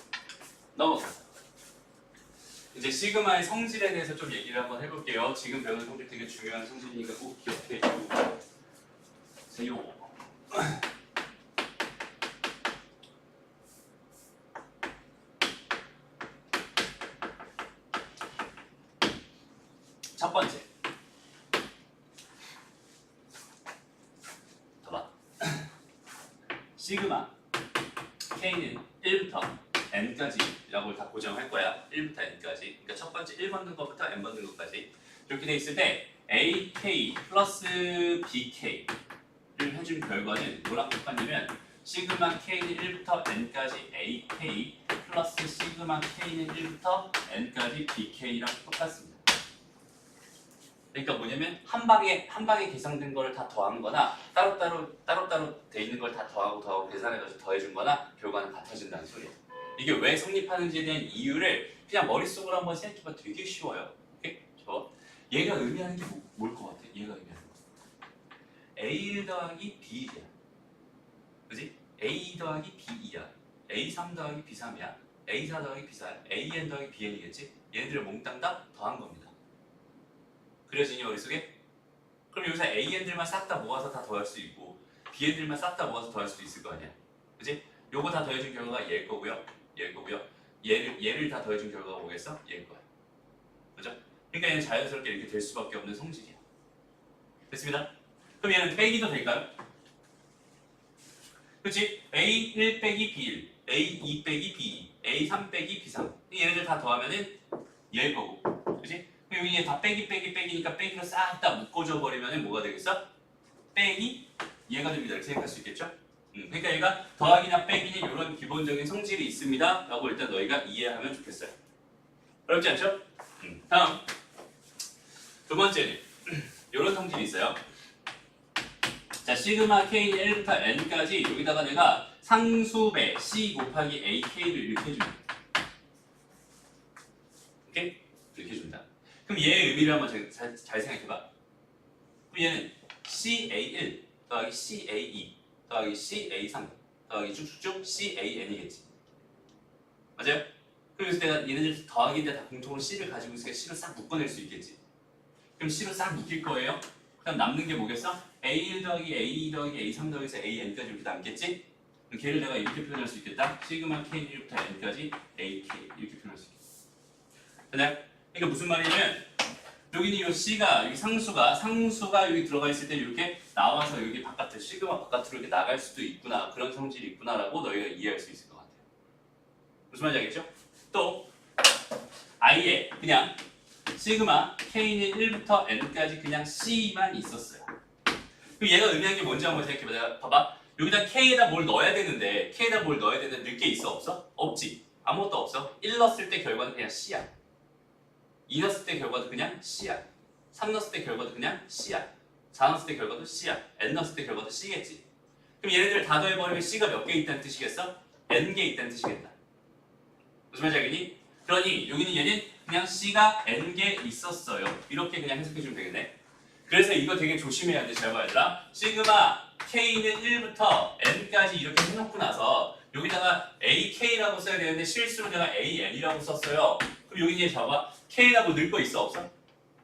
넘어가서 이제 시그마의 성질에 대해서 좀 얘기를 한번 해볼게요. 지금 배우는 성질 되게 중요한 성질이니까 꼭 기억해 주세요. 첫 번째. 봐봐. 시그마 K는 1부터 n까지라고 다 고정할 거야. 1부터 n까지. 그러니까 첫 번째 1번 등급부터 n번 등급까지. 이렇게 돼 있을 때 AK 플러스 BK를 해준 결과는 뭐랑 똑같냐면 시그마 K는 1부터 n까지 AK 플러스 시그마 K는 1부터 n까지 BK랑 똑같습니다. 그러니까 뭐냐면 한 방에 계산된 거를 다 더한 거나 따로따로 돼 있는 걸 다 더하고 계산해가지고 더해준 거나 결과는 같아진다는 소리예요. 이게 왜 성립하는지에 대한 이유를 그냥 머릿속으로 한번 생각해봐. 되게 쉬워요. 오케이? 좋아. 얘가 의미하는 게 뭘 것 같아? 얘가 의미하는 거 A1 더하기 B1이야. 그지? A2 더하기 B2야. A3 더하기 B3이야. A4 더하기 B4야. AN 더하기 BN이겠지? 얘네들을 몽땅 다 더한 겁니다. 그려지니 머릿속에? 그럼 여기서 AN들만 싹 다 모아서 다 더할 수 있고 BN들만 싹 다 모아서 더할 수도 있을 거 아니야. 그지? 요거 다 더해준 결과가 얘일 거고요. 얘일 거고요. 얘를 다 더해준 결과가 뭐겠어? 얘일 거야. 그죠? 그러니까 얘는 자연스럽게 이렇게 될 수밖에 없는 성질이야. 됐습니다? 그럼 얘는 빼기도 될까요? 그렇지? A1 빼기 B1, A2 빼기 B2, A3 빼기 B3 얘네들 다 더하면은 얘일 거고 그렇지? 그럼 여기 다 빼기니까 빼기로 싹 다 묶어줘 버리면은 뭐가 되겠어? 빼기 얘가 됩니다. 이렇게 생각할 수 있겠죠? 그러니까 얘가 더하기나 빼기는 이런 기본적인 성질이 있습니다 라고 일단 너희가 이해하면 좋겠어요. 어렵지 않죠? 다음 두 번째는 이런 성질이 있어요. 자, 시그마 K는 1부터 N까지 여기다가 내가 상수배 C 곱하기 AK를 이렇게 해줍니다. 오케이? 이렇게 해준다. 그럼 얘의 의미를 한번 잘 생각해봐. 그럼 얘는 CA1 더하기 CA2 더하기 CA3 더하기 쭉쭉쭉 CAN이겠지. 맞아요? 그래서 내가 얘네들 더하기인데 다 공통으로 C를 가지고 있으니까 C를 싹 묶어낼 수 있겠지. 그럼 C로 싹 묶일 거예요. 그럼 남는 게 뭐겠어? A1 더하기 A2 더하기 A3 더하기서 AN까지 이렇게 남겠지? 그럼 걔를 내가 이렇게 표현할 수 있겠다. 시그마 K1부터 N까지 AK 이렇게 표현할 수 있겠다. 되나요? 그러니까 무슨 말이냐면 여기는 이 C가 여기 상수가 여기 들어가 있을 때 이렇게 나와서 여기 바깥에 시그마 바깥으로 이렇게 나갈 수도 있구나. 그런 성질이 있구나라고 너희가 이해할 수 있을 것 같아요. 무슨 말인지 알겠죠? 또 아예 그냥 시그마 K는 1부터 N까지 그냥 C만 있었어요. 그럼 얘가 의미하는 게 뭔지 한번 생각해봐. 내가 봐봐. 여기다 K에다 뭘 넣어야 되는데 넣을 게 있어? 없어? 없지. 아무것도 없어. 1 넣었을 때 결과는 그냥 C야. 2 넣었을 때 결과도 그냥 C야. 3 넣었을 때 결과도 그냥 C야. 4 넣었을 때 결과도 C야. N 넣었을 때 결과도 C겠지. 그럼 얘네들 다 더해버리면 C가 몇 개 있다는 뜻이겠어? N개 있다는 뜻이겠다. 무슨 말인지 알겠니? 그러니 여기는 얘는 그냥 C가 N개 있었어요. 이렇게 그냥 해석해주면 되겠네. 그래서 이거 되게 조심해야 돼. 잘 봐 얘들아. 시그마 K는 1부터 N까지 이렇게 해놓고 나서 여기다가 AK라고 써야 되는데 실수로 내가 AN이라고 썼어요. 그럼 여기 이제 봐봐. K라고 넣을 거 있어? 없어?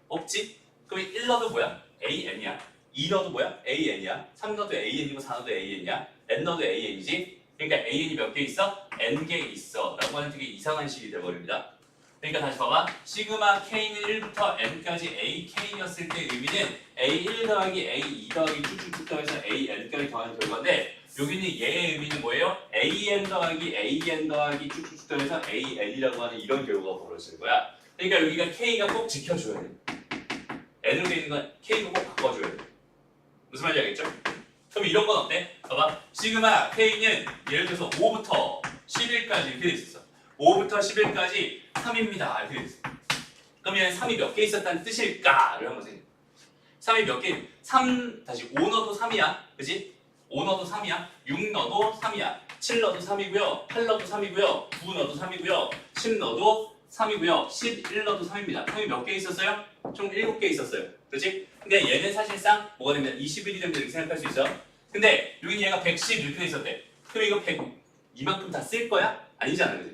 없지? 그럼 1 넣어도 뭐야? AN이야. 2 넣어도 뭐야? AN이야. 3 넣어도 AN이고 4 넣어도 AN이야. N 넣어도 AN이지? 그러니까 AN이 몇 개 있어? N개 있어 라고 하는 되게 이상한 식이 돼버립니다. 그러니까 다시 봐봐. 시그마 k는 1부터 n까지 ak였을 때 의미는 a1 더하기 a2 더하기 쭉쭉쭉 더해서 an까지 더하는 결과인데 여기는 얘의 의미는 뭐예요? an 더하기 an 더하기 쭉쭉쭉 더해서 an이라고 하는 이런 결과가 벌어지는 거야. 그러니까 여기가 k가 꼭 지켜줘야 돼. n으로 되어 있는 건 k가 꼭 바꿔줘야 돼. 무슨 말인지 알겠죠? 그럼 이런 건 어때? 봐봐. 시그마 k는 예를 들어서 5부터 11까지 이렇게 돼 있었어. 5부터 11까지 3입니다. 이렇게 돼 있어. 그러면 3이 몇 개 있었다는 뜻일까를 한번 생각해. 3이 몇 개? 3 다시 5 넣어도 3이야. 그지? 5 넣어도 3이야. 6 넣어도 3이야. 7 넣어도 3이고요. 8 넣어도 3이고요. 9 넣어도 3이고요. 10 넣어도 3이고요. 11 넣어도 3입니다. 3이 몇 개 있었어요? 총 7개 있었어요. 그렇지? 근데 얘는 사실상 뭐가 됩니다. 21이 됩니다. 이렇게 생각할 수 있어. 근데 여기 얘가 110 이렇게 돼 있었대. 그럼 이거 100 이만큼 다 쓸 거야? 아니잖아. 그지?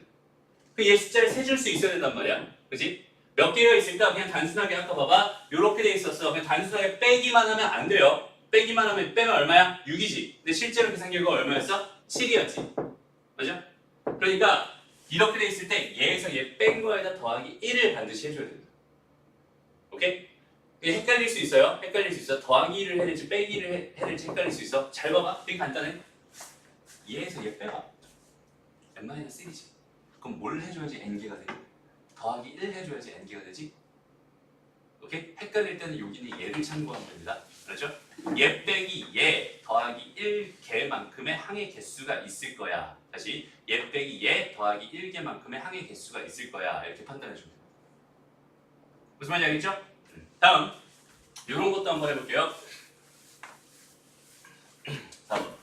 얘 숫자를 세줄 수 있어야 된단 말이야. 그지? 몇 개가 있으니까 그냥 단순하게 아까 봐봐. 요렇게 돼 있었어. 그냥 단순하게 빼기만 하면 안 돼요. 빼기만 하면 빼면 얼마야? 6이지. 근데 실제로 계산 결과가 얼마였어? 7이었지. 맞죠? 그러니까 이렇게 돼 있을 때 얘에서 얘 뺀 거에다 더하기 1을 반드시 해줘야 된다. 오케이? 헷갈릴 수 있어요. 헷갈릴 수 있어. 더하기 1을 해야 될지 빼기를 해야 될지 헷갈릴 수 있어. 잘 봐봐. 되게 간단해. 얘에서 얘 빼봐. n-1이지. 그럼 뭘 해줘야지 n개가 되지? 더하기 1 해줘야지 n개가 되지? 오케이? 헷갈릴 때는 여기는 얘를 참고하면 됩니다. 그렇죠? 얘 빼기 얘 더하기 1개만큼의 항의 개수가 있을 거야. 다시 얘 빼기 얘 더하기 1개만큼의 항의 개수가 있을 거야. 이렇게 판단해주면 됩니다. 무슨 말인지 알겠죠? 다음 이런 것도 한번 해볼게요. 4번.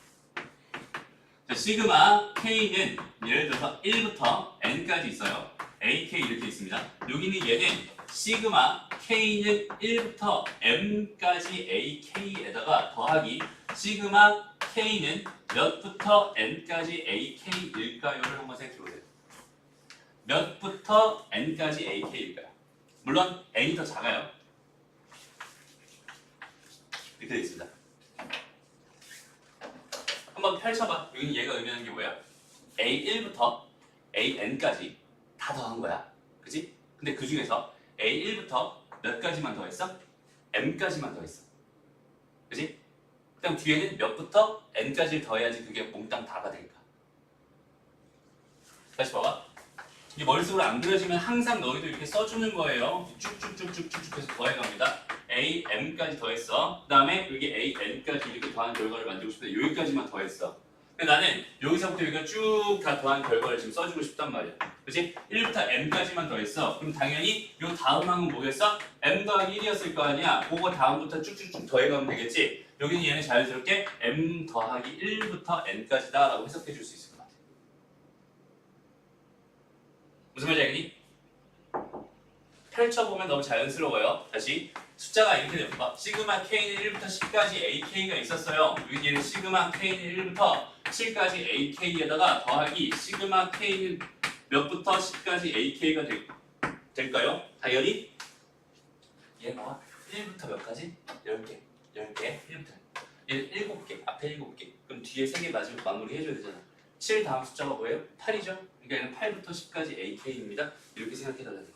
자, 시그마 k는 예를 들어서 1부터 n까지 있어요. ak 이렇게 있습니다. 여기는 얘는 시그마 k는 1부터 m까지 ak에다가 더하기 시그마 k는 몇부터 n까지 ak일까요를 한번 생각해보세요. 몇부터 n까지 ak일까요? 물론 n이 더 작아요. 이렇게 되어 있습니다. 한번 펼쳐봐. 여기는 얘가 의미하는 게 뭐야? A1부터 AN까지 다 더한 거야. 그치? 근데 그 중에서 A1부터 몇 가지만 더했어? M까지만 더했어. 그치? 그럼 뒤에는 몇부터 N까지를 더해야지 그게 몽땅 다가 되니까. 다시 봐봐. 이게 머릿속으로 안 그려지면 항상 너희도 이렇게 써주는 거예요. 쭉쭉쭉쭉쭉 해서 더해갑니다. A, M까지 더했어. 그 다음에 여기 A, N까지 이렇게 더한 결과를 만들고 싶은데 여기까지만 더했어. 근데 나는 여기서부터 여기가 쭉 다 더한 결과를 지금 써주고 싶단 말이야. 그치? 1부터 M까지만 더했어. 그럼 당연히 요 다음 항은 뭐겠어? M 더하기 1이었을 거 아니야. 그거 다음부터 쭉쭉쭉 더해가면 되겠지? 여기는 얘는 자연스럽게 M 더하기 1부터 N까지다 라고 해석해 줄 수 있을 것 같아. 무슨 말인지 알겠니? 펼쳐보면 너무 자연스러워요. 다시 숫자가 이렇게 됩니다. 시그마 k는 1부터 10까지 ak가 있었어요. 여기는 시그마 k는 1부터 7까지 ak에다가 더하기 시그마 k는 몇부터 10까지 ak가 될까요? 당연히 얘가 1부터 몇 가지? 10개 1부터 7개 앞에 7개 그럼 뒤에 3개 마지막 마무리 해줘야 되잖아. 7 다음 숫자가 뭐예요? 8이죠? 그러니까 얘는 8부터 10까지 ak입니다. 이렇게 생각해달라는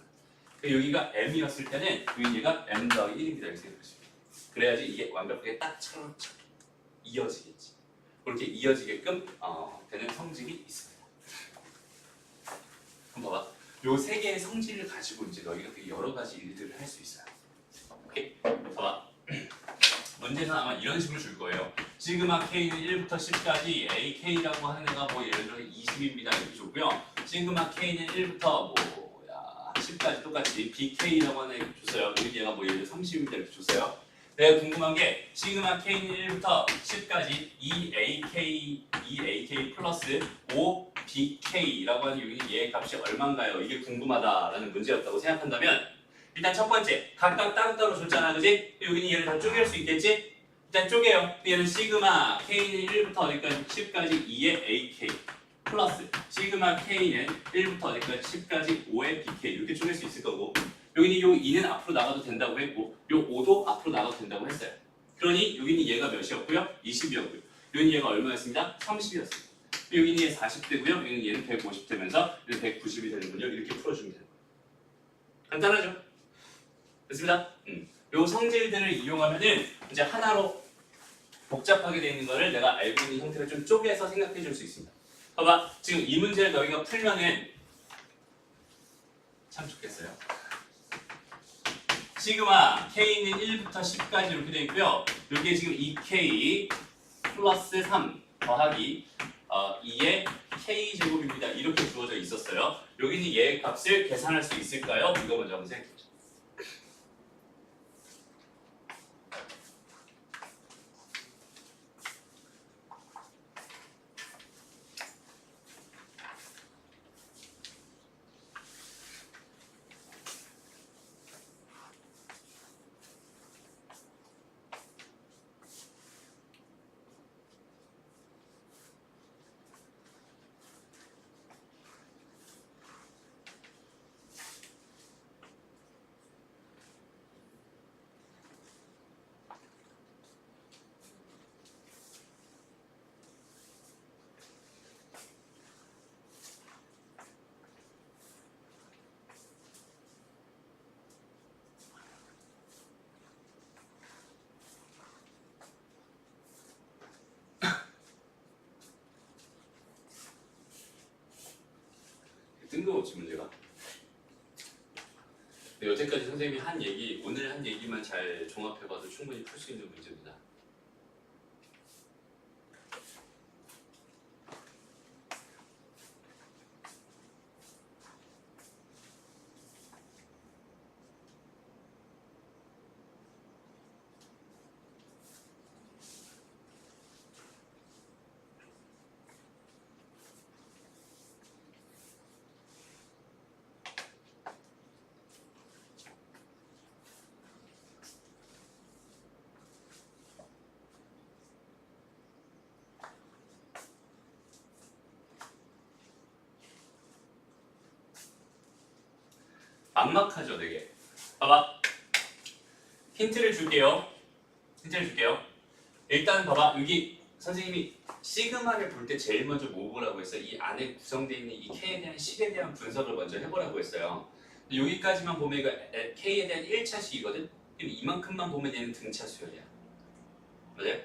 거예요. 여기가 m이었을 때는 여기 얘가 m 더하기 1입니다. 이렇게 생각하시면 그래야지 이게 완벽하게 딱 차로차로 이어지겠지. 그렇게 이어지게끔 되는 성질이 있습니다. 한번 봐봐. 요 세 개의 성질을 가지고 이제 너희가 되게 여러 가지 일들을 할 수 있어요. 오케이? 봐봐. 문제는 아마 이런 식으로 줄 거예요. 시그마 k는 1부터 10까지 ak라고 하는 애가 뭐 예를 들어 20입니다. 이렇게 줬고요. 시그마 k는 1부터 10까지 똑같이 BK라고 하는 애 줬어요. 여기 얘가 뭐 예를 들어 30입니다. 이렇게 줬어요. 내가 궁금한 게 시그마 K는 1부터 10까지 2AK 플러스 5BK라고 하는 여기는 얘의 값이 얼마인가요? 이게 궁금하다라는 문제였다고 생각한다면 일단 첫 번째 각각 따로따로 줬잖아. 그지? 여기는 얘를 다 쪼갤 수 있겠지? 일단 쪼개요. 얘는 시그마 K는 1부터 어디까지 10까지 2의 AK 플러스 시그마 K는 1부터 어디까지 10까지 5의 BK 이렇게 쪼갤 수 있을 거고 여기는 요 2는 앞으로 나가도 된다고 했고 요 5도 앞으로 나가도 된다고 했어요. 그러니 여기는 얘가 몇이었고요? 20이었고요. 여기는 얘가 얼마였습니다? 30이었습니다. 여기는 얘 40되고요. 여기는 얘는 150 되면서 얘는 190이 되는군요. 이렇게 풀어주면 돼요. 간단하죠? 됐습니다. 요 성질들을 이용하면은 이제 하나로 복잡하게 되어 있는 거를 내가 알고 있는 형태를 좀 쪼개서 생각해 줄 수 있습니다. 봐봐, 지금 이 문제를 너희가 풀면은 참 좋겠어요. 시그마 K는 1부터 10까지 이렇게 되어 있고요. 여기에 지금 2K 플러스 3 더하기 2의 K제곱입니다. 이렇게 주어져 있었어요. 여기는 얘의 값을 계산할 수 있을까요? 이거 먼저 한번 생각해 보죠. 뜬금없지 문제가. 근데 여태까지 선생님이 한 얘기, 오늘 한 얘기만 잘 종합해봐도 충분히 풀 수 있는 문제입니다. 막막하죠, 되게. 봐봐. 힌트를 줄게요. 일단 봐봐. 여기 선생님이 시그마를 볼 때 제일 먼저 뭐 보라고 했어요? 이 안에 구성되어 있는 이 K에 대한 식에 대한 분석을 먼저 해보라고 했어요. 근데 여기까지만 보면 이거 K에 대한 1차식이거든? 그럼 이만큼만 보면 얘는 등차 수열이야. 맞아요?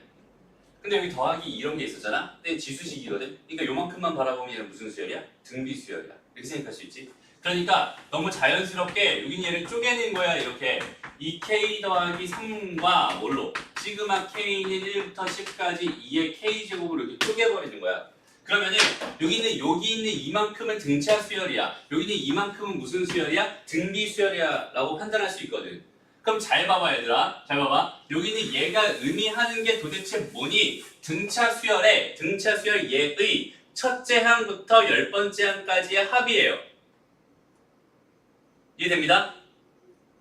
근데 여기 더하기 이런 게 있었잖아? 근데 지수식이거든? 그러니까 요만큼만 바라보면 얘는 무슨 수열이야? 등비 수열이야. 이렇게 생각할 수 있지? 그러니까 너무 자연스럽게 여긴 얘를 쪼개는 거야. 이렇게 2K 더하기 3과 뭘로? 시그마 K는 1부터 10까지 2의 K제곱으로 이렇게 쪼개버리는 거야. 그러면은 여기 있는 이만큼은 등차 수열이야. 여기 있는 이만큼은 무슨 수열이야? 등비 수열이야 라고 판단할 수 있거든. 그럼 잘 봐봐 얘들아. 잘 봐봐. 여기는 얘가 의미하는 게 도대체 뭐니? 등차 수열 얘의 첫째 항부터 10번째 항까지의 합이에요. 이해됩니다?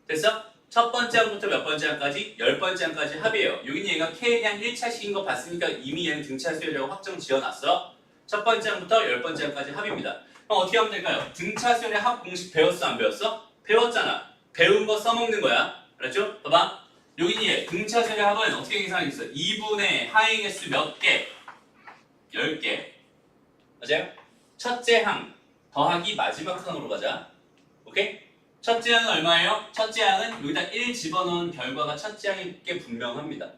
됐어? 첫 번째 항부터 몇 번째 항까지? 10번째 항까지 합이에요. 여기는 얘가 K에 대한 1차식인 거 봤으니까 이미 얘는 등차 수열이라고 확정 지어놨어. 첫 번째 항부터 10번째 항까지 합입니다. 그럼 어떻게 하면 될까요? 등차 수열의 합 공식 배웠어? 안 배웠어? 배웠잖아. 배운 거 써먹는 거야. 알았죠? 봐봐. 여기는 얘 등차 수열의 합은 어떻게 계산하겠어? 2분의 하행의 수 몇 개? 10개. 맞아요? 첫째 항 더하기 마지막 항으로 가자. 오케이? 첫째 항은 얼마예요? 첫째 항은 여기다 1 집어넣은 결과가 첫째 항에 분명합니다.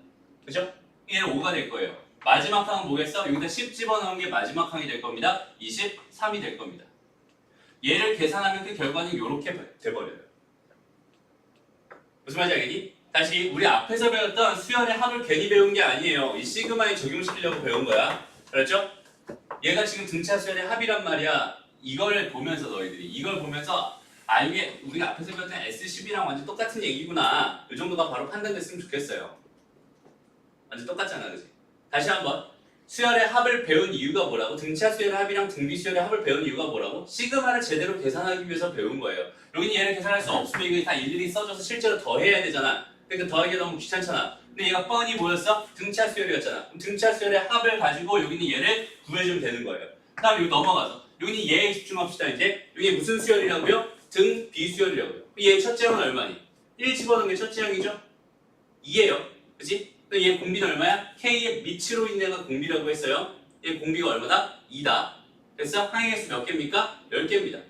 그죠? 얘는 5가 될 거예요. 마지막 항은 뭐겠어? 여기다 10 집어넣은 게 마지막 항이 될 겁니다. 23이 될 겁니다. 얘를 계산하면 그 결과는 이렇게 돼버려요. 무슨 말인지 알겠니? 다시 우리 앞에서 배웠던 수열의 합을 괜히 배운 게 아니에요. 이 시그마에 적용시키려고 배운 거야. 알았죠? 얘가 지금 등차 수열의 합이란 말이야. 이걸 보면서 너희들이 이걸 보면서 이게 우리가 앞에서 배웠던 S10이랑 완전 똑같은 얘기구나. 이 정도가 바로 판단됐으면 좋겠어요. 완전 똑같잖아, 그지? 다시 한번 수열의 합을 배운 이유가 뭐라고? 등차 수열의 합이랑 등비 수열의 합을 배운 이유가 뭐라고? 시그마를 제대로 계산하기 위해서 배운 거예요. 여기는 얘를 계산할 수 없으면 이거 다 일일이 써줘서 실제로 더해야 되잖아. 그러니까 더하기가 너무 귀찮잖아. 근데 얘가 뻔히 뭐였어? 등차 수열이었잖아. 그럼 등차 수열의 합을 가지고 여기는 얘를 구해주면 되는 거예요. 다음 여기 넘어가서 여기는 얘에 집중합시다. 이제 이게 무슨 수열이라고요? 등 비수열이라고요. 얘 첫째 항은 얼마니? 1 집어넣은 게 첫째 항이죠? 2예요. 그치? 얘 공비는 얼마야? K의 밑으로 있는 공비라고 했어요. 얘 공비가 얼마다? 2다. 됐어? 항의 수 몇 개입니까? 10개입니다.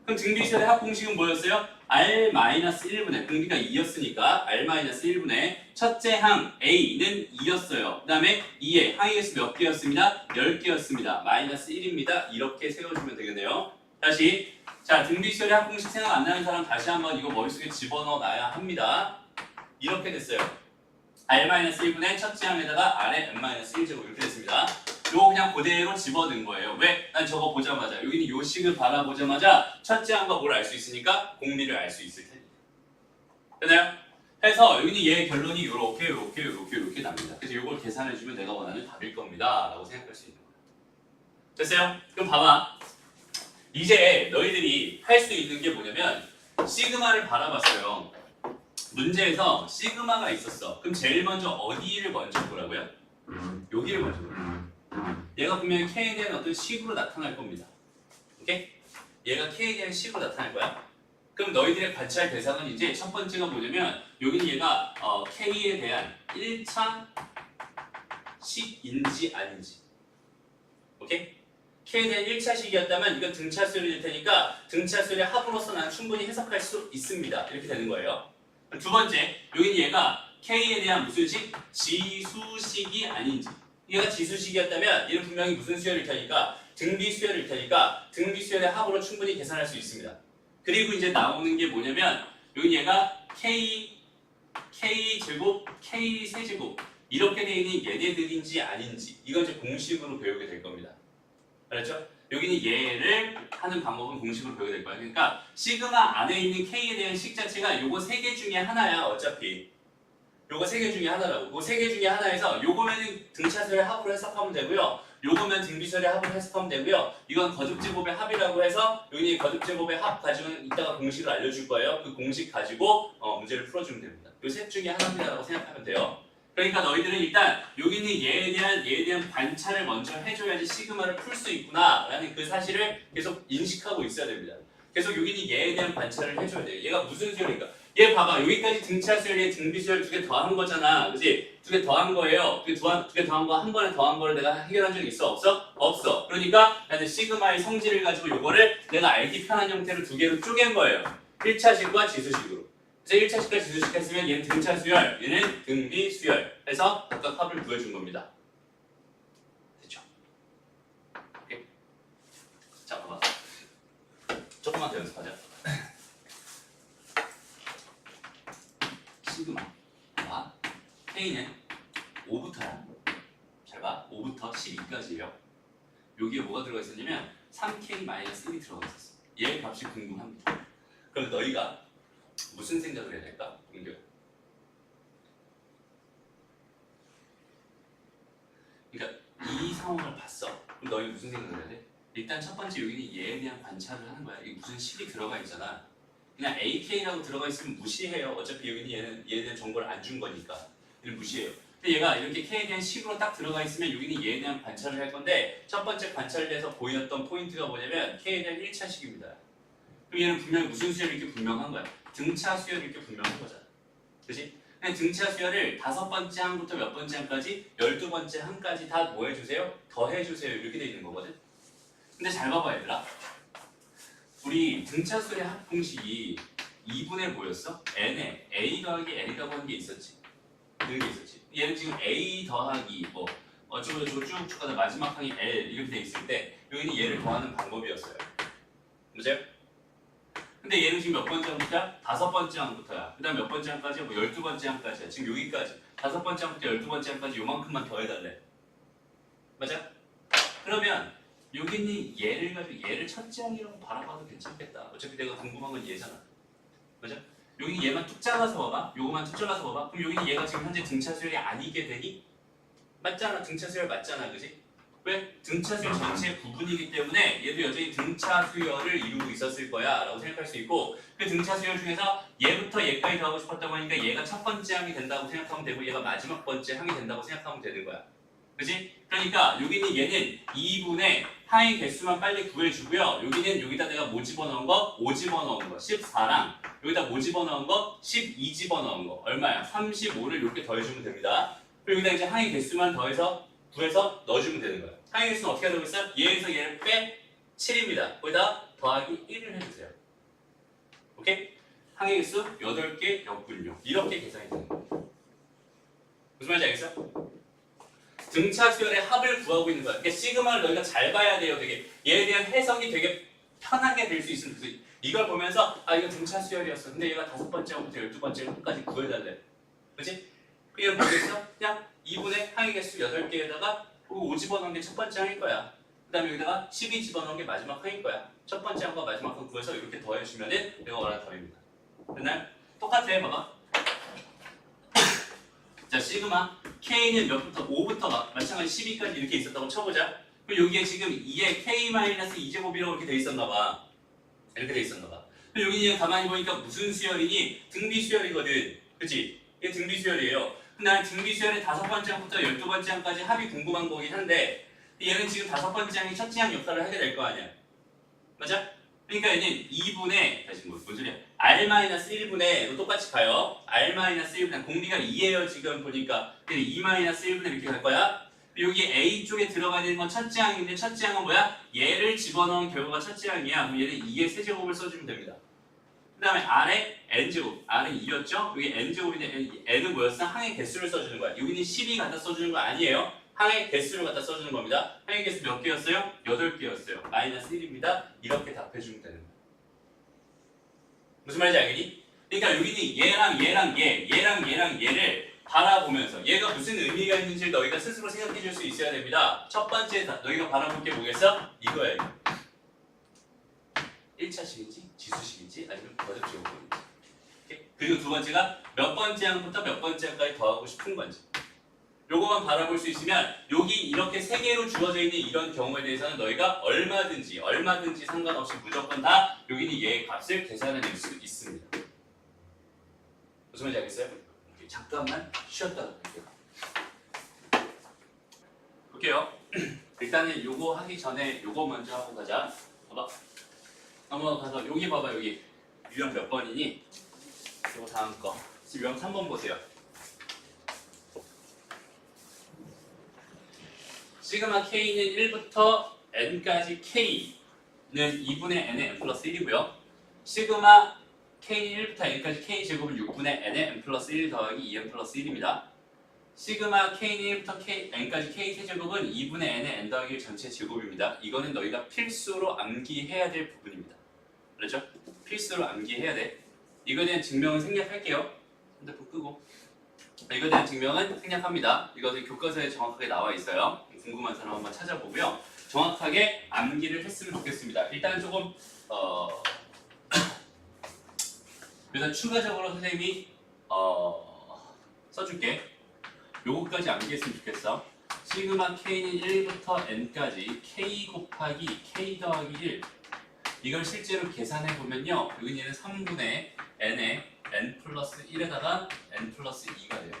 그럼 등비수열의 합공식은 뭐였어요? R-1분의 등비가 2였으니까 R-1분의 첫째 항 A는 2였어요. 그 다음에 2의 항의 수 몇 개였습니다? 10개였습니다. 마이너스 1입니다. 이렇게 세워주면 되겠네요. 다시 자 등비수열의 합공식 생각 안 나는 사람 다시 한번 이거 머릿속에 집어넣어 놔야 합니다. 이렇게 됐어요. R-1분의 첫째 항에다가 R의 n-1제곱 이렇게 됐습니다. 요거 그냥 그대로 집어넣은 거예요. 왜? 난 저거 보자마자 여기는 요 식을 바라보자마자 첫째 항과 뭘 알 수 있으니까 공비를 알 수 있을 테니까. 됐나요? 해서 여기는 얘 결론이 요렇게 납니다. 그래서 요걸 계산해주면 내가 원하는 답일 겁니다. 라고 생각할 수 있는 거예요. 됐어요? 그럼 봐봐. 이제 너희들이 할 수 있는 게 뭐냐면 시그마를 바라봤어요. 문제에서 시그마가 있었어. 그럼 제일 먼저 어디를 먼저 보라고요? 여기를 먼저 보라고요. 얘가 분명히 K에 대한 어떤 식으로 나타날 겁니다. 오케이? 얘가 K에 대한 식으로 나타날 거야. 그럼 너희들의 관찰 대상은 이제 첫 번째가 뭐냐면 여기는 얘가 K에 대한 1차 식인지 아닌지. 오케이? K에 대한 1차 식이었다면 이건 등차수열이 될 테니까 등차수열의 합으로서 난 충분히 해석할 수 있습니다. 이렇게 되는 거예요. 두 번째, 여기는 얘가 K에 대한 무슨 식? 지수식이 아닌지. 얘가 지수식이었다면 얘는 분명히 무슨 수열일 테니까 등비수열일 테니까 등비수열의 합으로 충분히 계산할 수 있습니다. 그리고 이제 나오는 게 뭐냐면 여기 얘가 K제곱, K세제곱 이렇게 되어 있는 얘네들인지 아닌지 이건 이제 공식으로 배우게 될 겁니다. 알았죠? 여기는 얘를 하는 방법은 공식으로 배우게 될 거야. 그러니까 시그마 안에 있는 K에 대한 식 자체가 요거 세 개 중에 하나야 어차피. 요거 세 개 중에 하나라고. 요거 세 개 중에 하나에서 요거면 등차수열의 합으로 해석하면 되고요. 요거면 등비수열의 합으로 해석하면 되고요. 이건 거듭제곱의 합이라고 해서 여기 거듭제곱의 합 가지고는 이따가 공식을 알려줄 거예요. 그 공식 가지고 문제를 풀어주면 됩니다. 요 셋 중에 하나입니다라고 생각하면 돼요. 그러니까 너희들은 일단 여기는 얘에 대한 관찰을 먼저 해줘야지 시그마를 풀 수 있구나라는 그 사실을 계속 인식하고 있어야 됩니다. 계속 여기는 얘에 대한 관찰을 해줘야 돼요. 얘가 무슨 수열인가? 얘 봐봐 여기까지 등차수열, 얘 등비수열 두 개 더한 거잖아, 그렇지? 두 개 더한 거예요. 두 개 더한 거 한 번에 더한 거를 내가 해결한 적이 있어? 없어? 없어. 그러니까 나는 시그마의 성질을 가지고 요거를 내가 알기 편한 형태로 두 개로 쪼갠 거예요. 1차식과 지수식으로. 그래서 1차식과 지수식 했으면 얘는 등차수열, 얘는 등비수열 해서 각각 합을 구해준 겁니다. 됐죠? 오케이? 자, 봐봐. 조금만 더 연습하자. 시그마와 K는 5부터야. 잘 봐. 5부터 12까지예요. 여기에 뭐가 들어가 있었냐면 3K-1이 들어가 있었어. 얘 값이 궁금합니다. 그럼 너희가 무슨 생각을 해야 될까? 은규야. 그러니까 이 상황을 봤어. 그럼 너희 무슨 생각을 해야 돼? 일단 첫 번째 여기는 얘에 대한 관찰을 하는 거야. 이게 무슨 식이 들어가 있잖아. 그냥 AK라고 들어가 있으면 무시해요. 어차피 여기는 얘에 대한 정보를 안 준 거니까. 얘를 무시해요. 근데 얘가 이렇게 K에 대한 식으로 딱 들어가 있으면 여기는 얘에 대한 관찰을 할 건데 첫 번째 관찰에서 보였던 포인트가 뭐냐면 K에 대한 1차식입니다. 그럼 얘는 분명히 무슨 수열이 이렇게 분명한 거야? 등차 수열이 이렇게 분명한 거잖아. 그렇지? 그냥 등차 수열을 5번째 항부터 몇 번째 항까지 12번째 항까지 다 뭐 해주세요? 더해주세요. 이렇게 돼 있는 거거든. 근데 잘 봐봐 얘들아. 우리 등차 수열의 합 공식이 2분의 뭐였어? n에 a 더하기 l이라고 하는 게 있었지. 그런 게 있었지. 얘는 지금 a 더하기 뭐 어쩌고저쩌고 쭉 가다 마지막 항이 l 이렇게 돼 있을 때 여기는 얘를 더하는 방법이었어요. 맞아요? 근데 얘는 지금 몇 번째 항부터야? 5번째 항부터야. 그 다음 몇 번째 항까지? 뭐 12번째 항까지야. 지금 여기까지 5번째 항부터 12번째 항까지 요만큼만 더해달래. 맞아? 그러면 여기는 얘를 가지고 얘를 첫째 항이라고 바라봐도 괜찮겠다. 어차피 내가 궁금한 건 얘잖아. 맞아? 여기는 얘만 뚝 잘라서 봐봐. 요거만 뚝 잘라서 봐봐. 그럼 여기는 얘가 지금 현재 등차수열이 아니게 되니? 맞잖아. 등차수열 맞잖아. 그지? 왜? 등차수열 전체의 부분이기 때문에 얘도 여전히 등차수열을 이루고 있었을 거야 라고 생각할 수 있고 그 등차수열 중에서 얘부터 얘까지 더하고 싶었다고 하니까 얘가 첫 번째 항이 된다고 생각하면 되고 얘가 마지막 번째 항이 된다고 생각하면 되는 거야. 그치? 그러니까 여기는 얘는 2분의 항의 개수만 빨리 구해주고요. 여기는 여기다 내가 뭐 집어넣은 거? 5 집어넣은 거 14랑 여기다 뭐 집어넣은 거? 12 집어넣은 거 얼마야? 35를 이렇게 더해주면 됩니다. 그리고 여기다 이제 항의 개수만 더해서 구해서 넣어주면 되는 거야. 항의 개수는 어떻게 하고 있어? 얘에서 얘를 빼 7입니다. 거기다 더하기 1을 해주세요. 오케이? 항의 개수 8개였군요. 이렇게 계산이 되는 거예요. 무슨 말인지 알겠어요? 등차 수열의 합을 구하고 있는 거야. 그러니까 시그마를 너희가 잘 봐야 돼요. 되게 얘에 대한 해석이 되게 편하게 될 수 있으면 그래서 이걸 보면서 아 이거 등차 수열이었어. 근데 얘가 5번째부터 12번째까지 구해달래. 그렇지? 그냥 보겠어? 그냥 2분의 항의 개수 8개에다가 5 집어넣은 게 첫 번째 항일 거야. 그 다음에 여기다가 12 집어넣은 게 마지막 항일 거야. 첫 번째 항과 마지막 항 구해서 이렇게 더해주면은 내가 원하는 답입니다. 됐나요? 똑같아. 봐봐. 자, 시그마 K는 몇부터 5부터 마찬가지 12까지 이렇게 있었다고 쳐보자. 그럼 여기에 지금 2에 K-2제곱이라고 이렇게 돼 있었나 봐. 이렇게 돼 있었나 봐. 그럼 여기 그냥 가만히 보니까 무슨 수열이니? 등비 수열이거든. 그치? 이게 등비 수열이에요. 근데 난 등비 수열의 5번째 항부터 12번째 항까지 합이 궁금한 거긴 한데 얘는 지금 5번째 항이 첫째 항 역할을 하게 될 거 아니야. 맞아? 그러니까 얘는 2분의 다시 뭔 소리야? R-1분의 똑같이 가요. R-1분의 공비가 2예요 지금 보니까. 2-1분의 이렇게 갈 거야. 여기 A 쪽에 들어가야 되는 건 첫째 항인데 첫째 항은 뭐야? 얘를 집어넣은 결과가 첫째 항이야. 그럼 얘는 2의 세제곱을 써주면 됩니다. 그 다음에 R에 N제곱, R은 2였죠? 여기 N제곱인데 N은 뭐였어? 항의 개수를 써주는 거야. 여기는 12 갖다 써주는 거 아니에요. 항의 개수를 갖다 써주는 겁니다. 항의 개수 몇 개였어요? 8개였어요. 마이너스 1입니다. 이렇게 답해주면 되는 거예요. 무슨 말인지 알겠니? 그러니까 여기는 얘랑 얘를 바라보면서 얘가 무슨 의미가 있는지를 너희가 스스로 생각해 줄 수 있어야 됩니다. 첫 번째 너희가 바라볼 게 뭐겠어? 이거야. 1차식인지 지수식인지 아니면 거듭제곱인지. 그리고 두 번째가 몇 번째 항부터 몇 번째 항까지 더하고 싶은 건지. 요거만 바라볼 수 있으면 여기 이렇게 세 개로 주어져 있는 이런 경우에 대해서는 너희가 얼마든지 상관없이 무조건 다 여기는 얘의 값을 계산해낼 수 있습니다. 무슨 말인지 알겠어요? 잠깐만 쉬었다 갈게요. 볼게요. 일단은 요거 하기 전에 요거 먼저 하고 가자. 봐봐. 넘어가서 여기 봐봐. 여기 유형 몇 번이니? 요거 다음 거. 유형 3번 보세요. 시그마 K는 1부터 N까지 K는 2분의 N의 N 플러스 1이고요. 시그마 K는 1부터 N까지 K 제곱은 6분의 N의 N 플러스 1 더하기 2N 플러스 1입니다. 시그마 K는 1부터 N까지 K 세제곱은 2분의 N의 N 더하기 1 전체 제곱입니다. 이거는 너희가 필수로 암기해야 될 부분입니다. 그렇죠? 필수로 암기해야 돼. 이거에 대한 증명은 생략할게요. 핸드폰 끄고. 이거에 대한 증명은 생략합니다. 이것은 교과서에 정확하게 나와 있어요. 궁금한 사람 한번 찾아보고요. 정확하게 암기를 했으면 좋겠습니다. 일단 조금 일단 추가적으로 선생님이 써줄게. 요거까지 암기했으면 좋겠어. 시그마 K는 1부터 N까지 K 곱하기 K 더하기 1 이걸 실제로 계산해 보면요. 여기는 3분의 N에 N 플러스 1에다가 N 플러스 2가 돼요.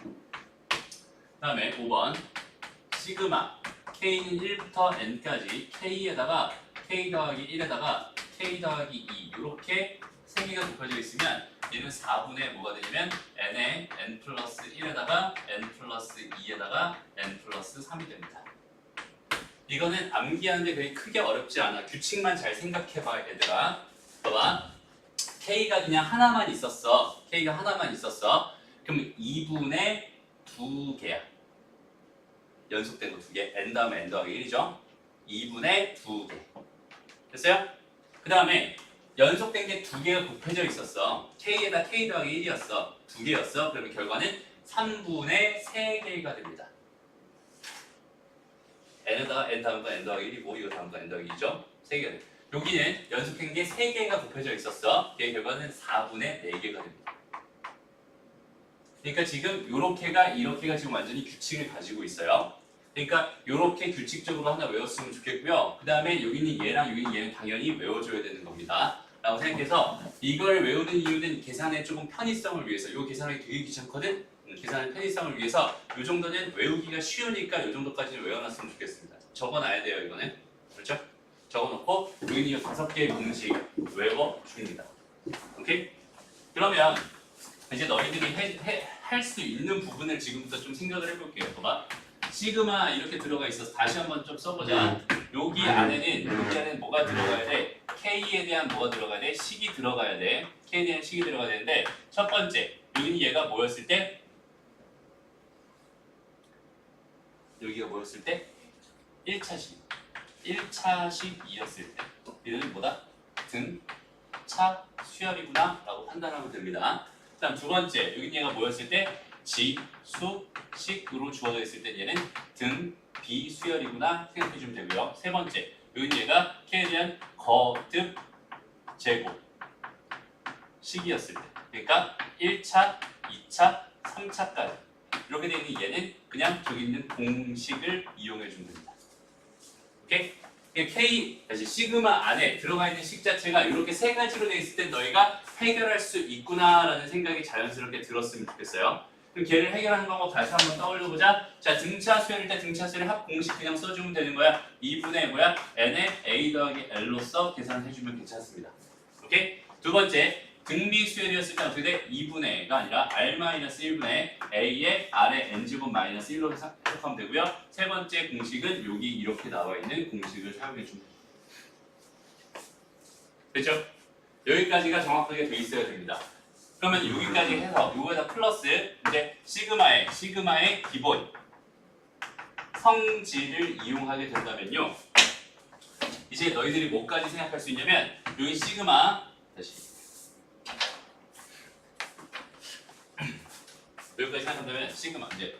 그 다음에 5번 시그마 K는 1부터 N까지 K에다가 K 더하기 1에다가 K 더하기 2 이렇게 세 개가 곱해져 있으면 얘는 4분의 뭐가 되냐면 N에 N 플러스 1에다가 N 플러스 2에다가 N 플러스 3이 됩니다. 이거는 암기하는데 그렇게 크게 어렵지 않아. 규칙만 잘 생각해봐 얘들아. 봐봐. K가 그냥 하나만 있었어. K가 하나만 있었어. 그럼 2분의 2개야. 연속된 거 2개. N 다음에 N 더하기 1이죠. 2분의 2개. 됐어요? 그 다음에 연속된 게 2개가 곱해져 있었어. K에다 K 더하기 1이었어. 2개였어. 그러면 결과는 3분의 3개가 됩니다. N에다가 N 다음과 N 더하기 1이고 이거 다음과 N 더하기 2죠. 3개가 됩니다. 여기는 연속된 게 3개가 곱해져 있었어. 걔의 결과는 4분의 4개가 됩니다. 그러니까 지금 요렇게가 이렇게가 지금 완전히 규칙을 가지고 있어요. 그러니까 요렇게 규칙적으로 하나 외웠으면 좋겠고요. 그 다음에 여기는 얘랑 여기는 얘는 당연히 외워줘야 되는 겁니다. 라고 생각해서 이걸 외우는 이유는 계산의 조금 편의성을 위해서. 요 계산하기 되게 귀찮거든? 계산의 편의성을 위해서 요 정도는 외우기가 쉬우니까 요 정도까지는 외워놨으면 좋겠습니다. 적어놔야 돼요 이거는. 그렇죠? 적어놓고 여기는 이 5개의 공식 외워줍니다. 오케이? 그러면 이제 너희들이 할 수 있는 부분을 지금부터 좀 생각을 해볼게요. 봐봐. 시그마 이렇게 들어가 있어서 다시 한번 좀 써보자. 여기 안에는 뭐가 들어가야 돼? K에 대한 뭐가 들어가야 돼? 식이 들어가야 돼. K에 대한 식이 들어가야 되는데 첫 번째 여기는 얘가 뭐였을 때? 여기가 뭐였을 때? 1차식 1차식이었을 때 얘는 뭐다? 등차 수열이구나 라고 판단하면 됩니다. 다음 두 번째 여기 얘가 뭐였을 때? 지, 수, 식으로 주어져 있을 때 얘는 등, 비, 수열이구나 생각해 주면 되고요. 세 번째 여기 얘가 K에 대한 거듭, 제곱 식이었을 때 그러니까 1차, 2차, 3차까지 이렇게 되어 있는 얘는 그냥 저기 있는 공식을 이용해 주면 됩니다. 오케이? K, 다시 시그마 안에 들어가 있는 식 자체가 이렇게 세 가지로 되어 있을 때 너희가 해결할 수 있구나라는 생각이 자연스럽게 들었으면 좋겠어요. 그럼 걔를 해결하는 방법 다시 한번 떠올려보자. 자, 등차 수열일 때 등차 수열의 합 공식 그냥 써주면 되는 거야. 2분의 뭐야? n에 a 더하기 l로써 계산해주면 괜찮습니다. 오케이? 두 번째, 등비 수열이었을 때 어떻게 돼? 2분의가 아니라 r-1분의 a의 r의 n제곱 마이너스 1로 해석하면 되고요. 세 번째 공식은 여기 이렇게 나와 있는 공식을 사용해주면 됩니다. 됐죠? 여기까지가 정확하게 돼 있어야 됩니다. 그러면 여기까지 해서 이거에다 플러스 이제 시그마의 기본 성질을 이용하게 된다면요. 이제 너희들이 뭐까지 생각할 수 있냐면 여기 시그마 다시 여기까지 생각한다면 시그마 이제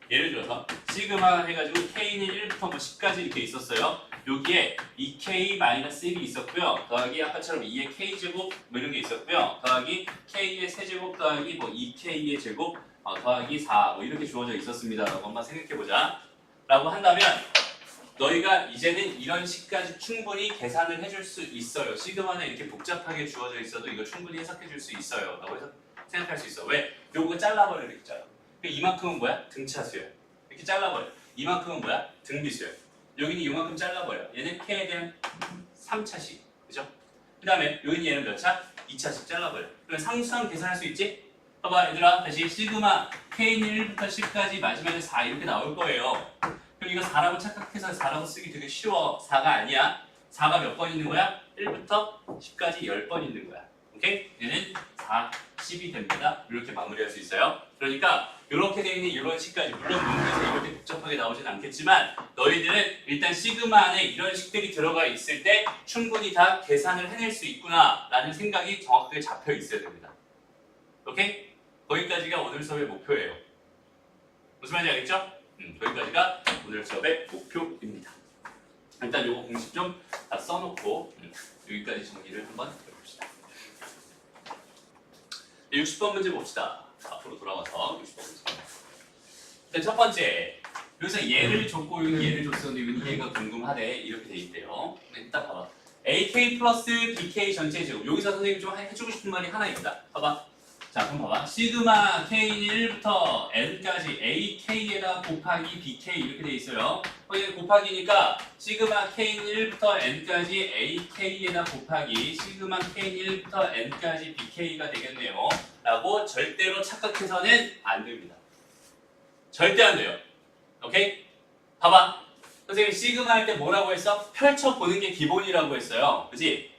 예를 들어서 시그마 해가지고 k는 1부터 뭐 10까지 이렇게 있었어요. 여기에 2k-1이 있었고요. 더하기 아까처럼 2의 k제곱 뭐 이런 게 있었고요. 더하기 k의 세제곱 더하기 뭐 2k의 제곱 더하기 4 뭐 이렇게 주어져 있었습니다. 라고 한번 생각해보자. 라고 한다면 너희가 이제는 이런 식까지 충분히 계산을 해줄 수 있어요. 시그마는 이렇게 복잡하게 주어져 있어도 이거 충분히 해석해줄 수 있어요. 라고 해서 생각할 수 있어. 왜? 요거 잘라버려 이렇게 잘라. 이만큼은 뭐야? 등차 수열. 이렇게 잘라버려. 이만큼은 뭐야? 등비 수열. 여기는 이만큼 잘라버려. 얘는 K에 대한 3차식. 그죠? 그 다음에 여기는 얘는 몇 차? 2차식 잘라버려. 그럼 상수항 계산할 수 있지? 봐봐 얘들아. 다시 시그마 K는 1부터 10까지 마지막에 4 이렇게 나올 거예요. 그럼 이거 4라고 착각해서 4라고 쓰기 되게 쉬워. 4가 아니야. 4가 몇 번 있는 거야? 1부터 10까지 10번 있는 거야. 오케이? 얘는 4, 10이 됩니다. 이렇게 마무리할 수 있어요. 그러니까 이렇게 되어 있는 이런 식까지 물론 문제에서 이렇게 복잡하게 나오진 않겠지만 너희들은 일단 시그마 안에 이런 식들이 들어가 있을 때 충분히 다 계산을 해낼 수 있구나 라는 생각이 정확하게 잡혀 있어야 됩니다. 오케이? 거기까지가 오늘 수업의 목표예요. 무슨 말인지 알겠죠? 거기까지가 오늘 수업의 목표입니다. 일단 요거 공식 좀 다 써놓고 여기까지 정리를 한번 해봅시다. 60번 문제 봅시다. 앞으로 돌아와서 60번 문제. 일단 첫 번째, 여기서 얘를 줬고 여기 얘를 줬었는데 여기 얘가 궁금하대 이렇게 돼 있대요. 일단 봐봐. AK 플러스 BK 전체 제곱. 여기서 선생님이 좀 해주고 싶은 말이 하나 있다. 봐봐. 자, 그럼 봐봐. 시그마 K는 1부터 N까지 AK에다 곱하기 BK 이렇게 돼 있어요. 여기 곱하기니까 시그마 K는 1부터 N까지 AK에다 곱하기 시그마 K는 1부터 N까지 BK가 되겠네요. 라고 절대로 착각해서는 안 됩니다. 절대 안 돼요. 오케이? 봐봐. 선생님 시그마 할 때 뭐라고 했어? 펼쳐보는 게 기본이라고 했어요. 그치?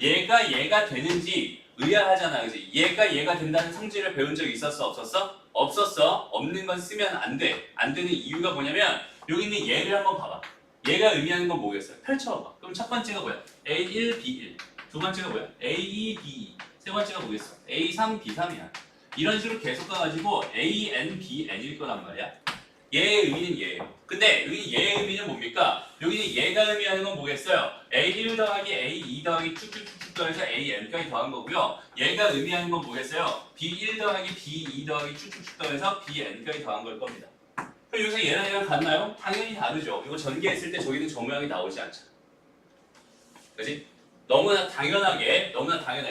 얘가 되는지 의아하잖아, 그지? 얘가 된다는 성질을 배운 적이 있었어, 없었어? 없었어. 없는 건 쓰면 안 돼. 안 되는 이유가 뭐냐면 여기 있는 얘를 한번 봐봐. 얘가 의미하는 건 뭐겠어요? 펼쳐봐. 그럼 첫 번째가 뭐야? A1, B1. 두 번째가 뭐야? A2, B2. 세 번째가 뭐겠어? A3, B3이야. 이런 식으로 계속 가가지고 A, N, B, N일 거란 말이야. 얘의 의미는 얘예요. 근데 여기 얘의 의미는 뭡니까? 여기는 얘가 의미하는 건 뭐겠어요? A1 더하기 A2 더하기 쭉쭉쭉 더해서 AN까지 더한 거고요. 얘가 의미하는 건 뭐겠어요? B1 더하기 B2 더하기 쭉쭉쭉 더해서 BN까지 더한 걸 겁니다. 그럼 여기서 얘랑 얘랑 같나요? 당연히 다르죠. 이거 전개했을 때 저기는 저 모양이 나오지 않잖아. 그치? 너무나 당연하게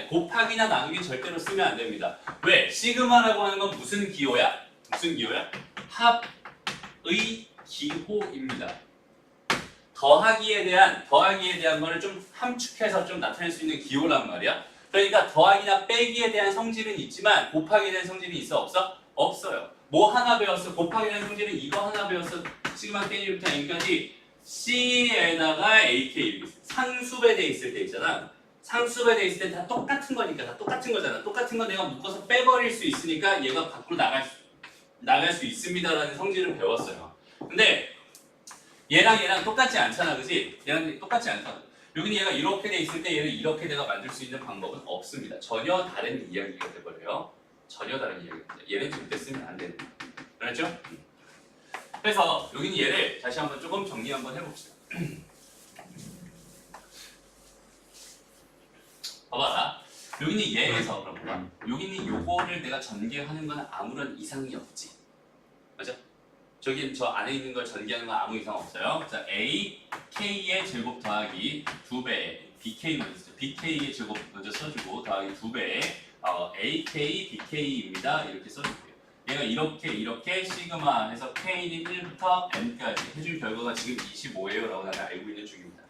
곱하기나 나누기 절대로 쓰면 안 됩니다. 왜? 시그마라고 하는 건 무슨 기호야? 무슨 기호야? 합의 기호입니다. 더하기에 대한 거를 좀 함축해서 좀 나타낼 수 있는 기호란 말이야. 그러니까 더하기나 빼기에 대한 성질은 있지만 곱하기에 대한 성질이 있어 없어? 없어요. 뭐 하나 배웠어? 곱하기에 대한 성질은 이거 하나 배웠어. 시그마 K1부터 N까지 C에다가 AK 상수배 돼 있을 때 있잖아. 상수배 돼 있을 때 다 똑같은 거니까 다 똑같은 거잖아. 똑같은 거 내가 묶어서 빼버릴 수 있으니까 얘가 밖으로 나갈 수 있습니다라는 성질을 배웠어요. 근데 얘랑 똑같지 않잖아, 그지? 얘랑 똑같지 않잖아. 여기는 얘가 이렇게 돼 있을 때 얘를 이렇게 내가 만들 수 있는 방법은 없습니다. 전혀 다른 이야기가 돼버려요. 전혀 다른 이야기입니다. 얘는 절대 쓰면 안 되는 거예요. 알았죠? 그래서 여기는 얘를 다시 한번 조금 정리 한번 해봅시다. 봐봐. 여기는 얘에서 그럼 봐봐. 여기는 요거를 내가 전개하는 건 아무런 이상이 없지. 맞아? 저기 저 안에 있는 걸 전개하는 건 아무 이상 없어요. 자, A, K의 제곱 더하기 2배, BK 먼저 쓰죠. BK의 제곱 먼저 써주고 더하기 2배, AK, BK입니다. 이렇게 써줄게요. 얘가 이렇게 시그마 해서 K는 1부터 N까지 해줄 결과가 지금 25예요 라고 나는 알고 있는 중입니다.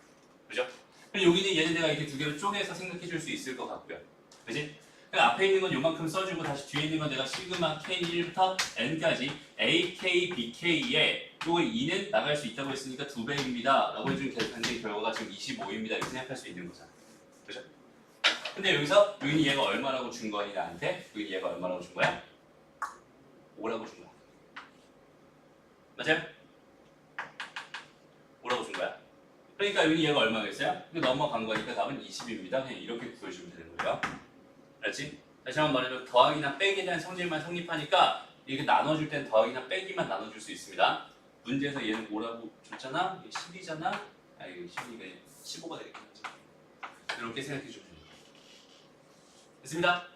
그죠? 그럼 여기는 얘는 내가 이렇게 두 개를 쪼개서 생각해 줄 수 있을 것 같고요. 그지? 그러니까 앞에 있는 건 요만큼 써주고 다시 뒤에 있는 건 내가 시그마 K1부터 N까지 AK, BK에 요거 2는 나갈 수 있다고 했으니까 2배입니다 라고 해준 현재 결과가 지금 25입니다 이렇게 생각할 수 있는 거잖아. 그죠? 근데 여기서 여기는 얘가 얼마라고 준 거니 나한테? 여기 얘가 얼마라고 준 거야? 5라고 준 거야. 맞아요? 5라고 준 거야. 그러니까 여기 얘가 얼마겠어요? 이거 넘어간 거니까 답은 20입니다. 그냥 이렇게 구해주면 되는 거예요. 알았지? 다시 한번 말해서 더하기나 빼기에 대한 성질만 성립하니까 이렇게 나눠줄 땐 더하기나 빼기만 나눠줄 수 있습니다. 문제에서 얘는 5라고 줬잖아? 이게 10이잖아? 아 이거 10이가 15가 되겠죠. 이렇게 생각해 주면 됩니다. 됐습니다?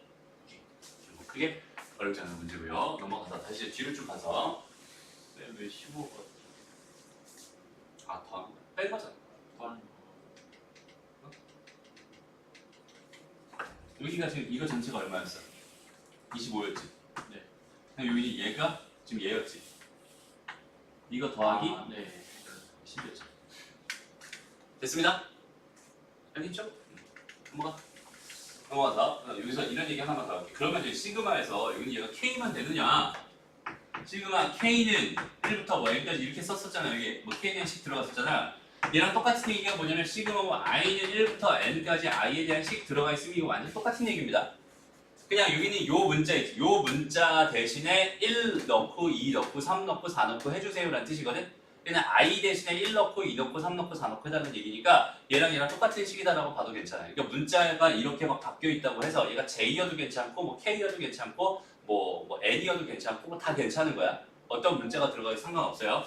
크게 어렵지 않은 문제고요. 넘어가서 다시 뒤로 좀 가서 왜 15가 더한 거야. 뺀 거잖아. 더하는 거? 여기가 지금 이거 전체가 얼마였어? 25였지? 네. 그럼 여기 얘가 지금 얘였지? 이거 더하기 네. 10이었죠. 됐습니다? 알겠죠? 넘어가서 여기서 이런 얘기 하나만 더 할게. 그러면 이제 시그마에서 여기 얘가 K만 되느냐? 시그마 K는 1부터 뭐 N까지 이렇게 썼었잖아. 여기 뭐 K는씩 들어갔었잖아. 얘랑 똑같은 얘기가 뭐냐면 시그마 뭐 I는 1부터 N까지 I에 대한 식 들어가 있으면 이거 완전 똑같은 얘기입니다. 그냥 여기는 요 문자 있지. 요 문자 대신에 1 넣고 2 넣고 3 넣고 4 넣고 해주세요 라는 뜻이거든. 그냥 I 대신에 1 넣고 2 넣고 3 넣고 4 넣고 해달라는 얘기니까 얘랑 똑같은 식이다라고 봐도 괜찮아요. 그러니까 문자가 이렇게 막 바뀌어 있다고 해서 얘가 J여도 괜찮고 뭐 K여도 괜찮고 뭐 N이어도 괜찮고 뭐 다 괜찮은 거야. 어떤 문자가 들어가도 상관없어요.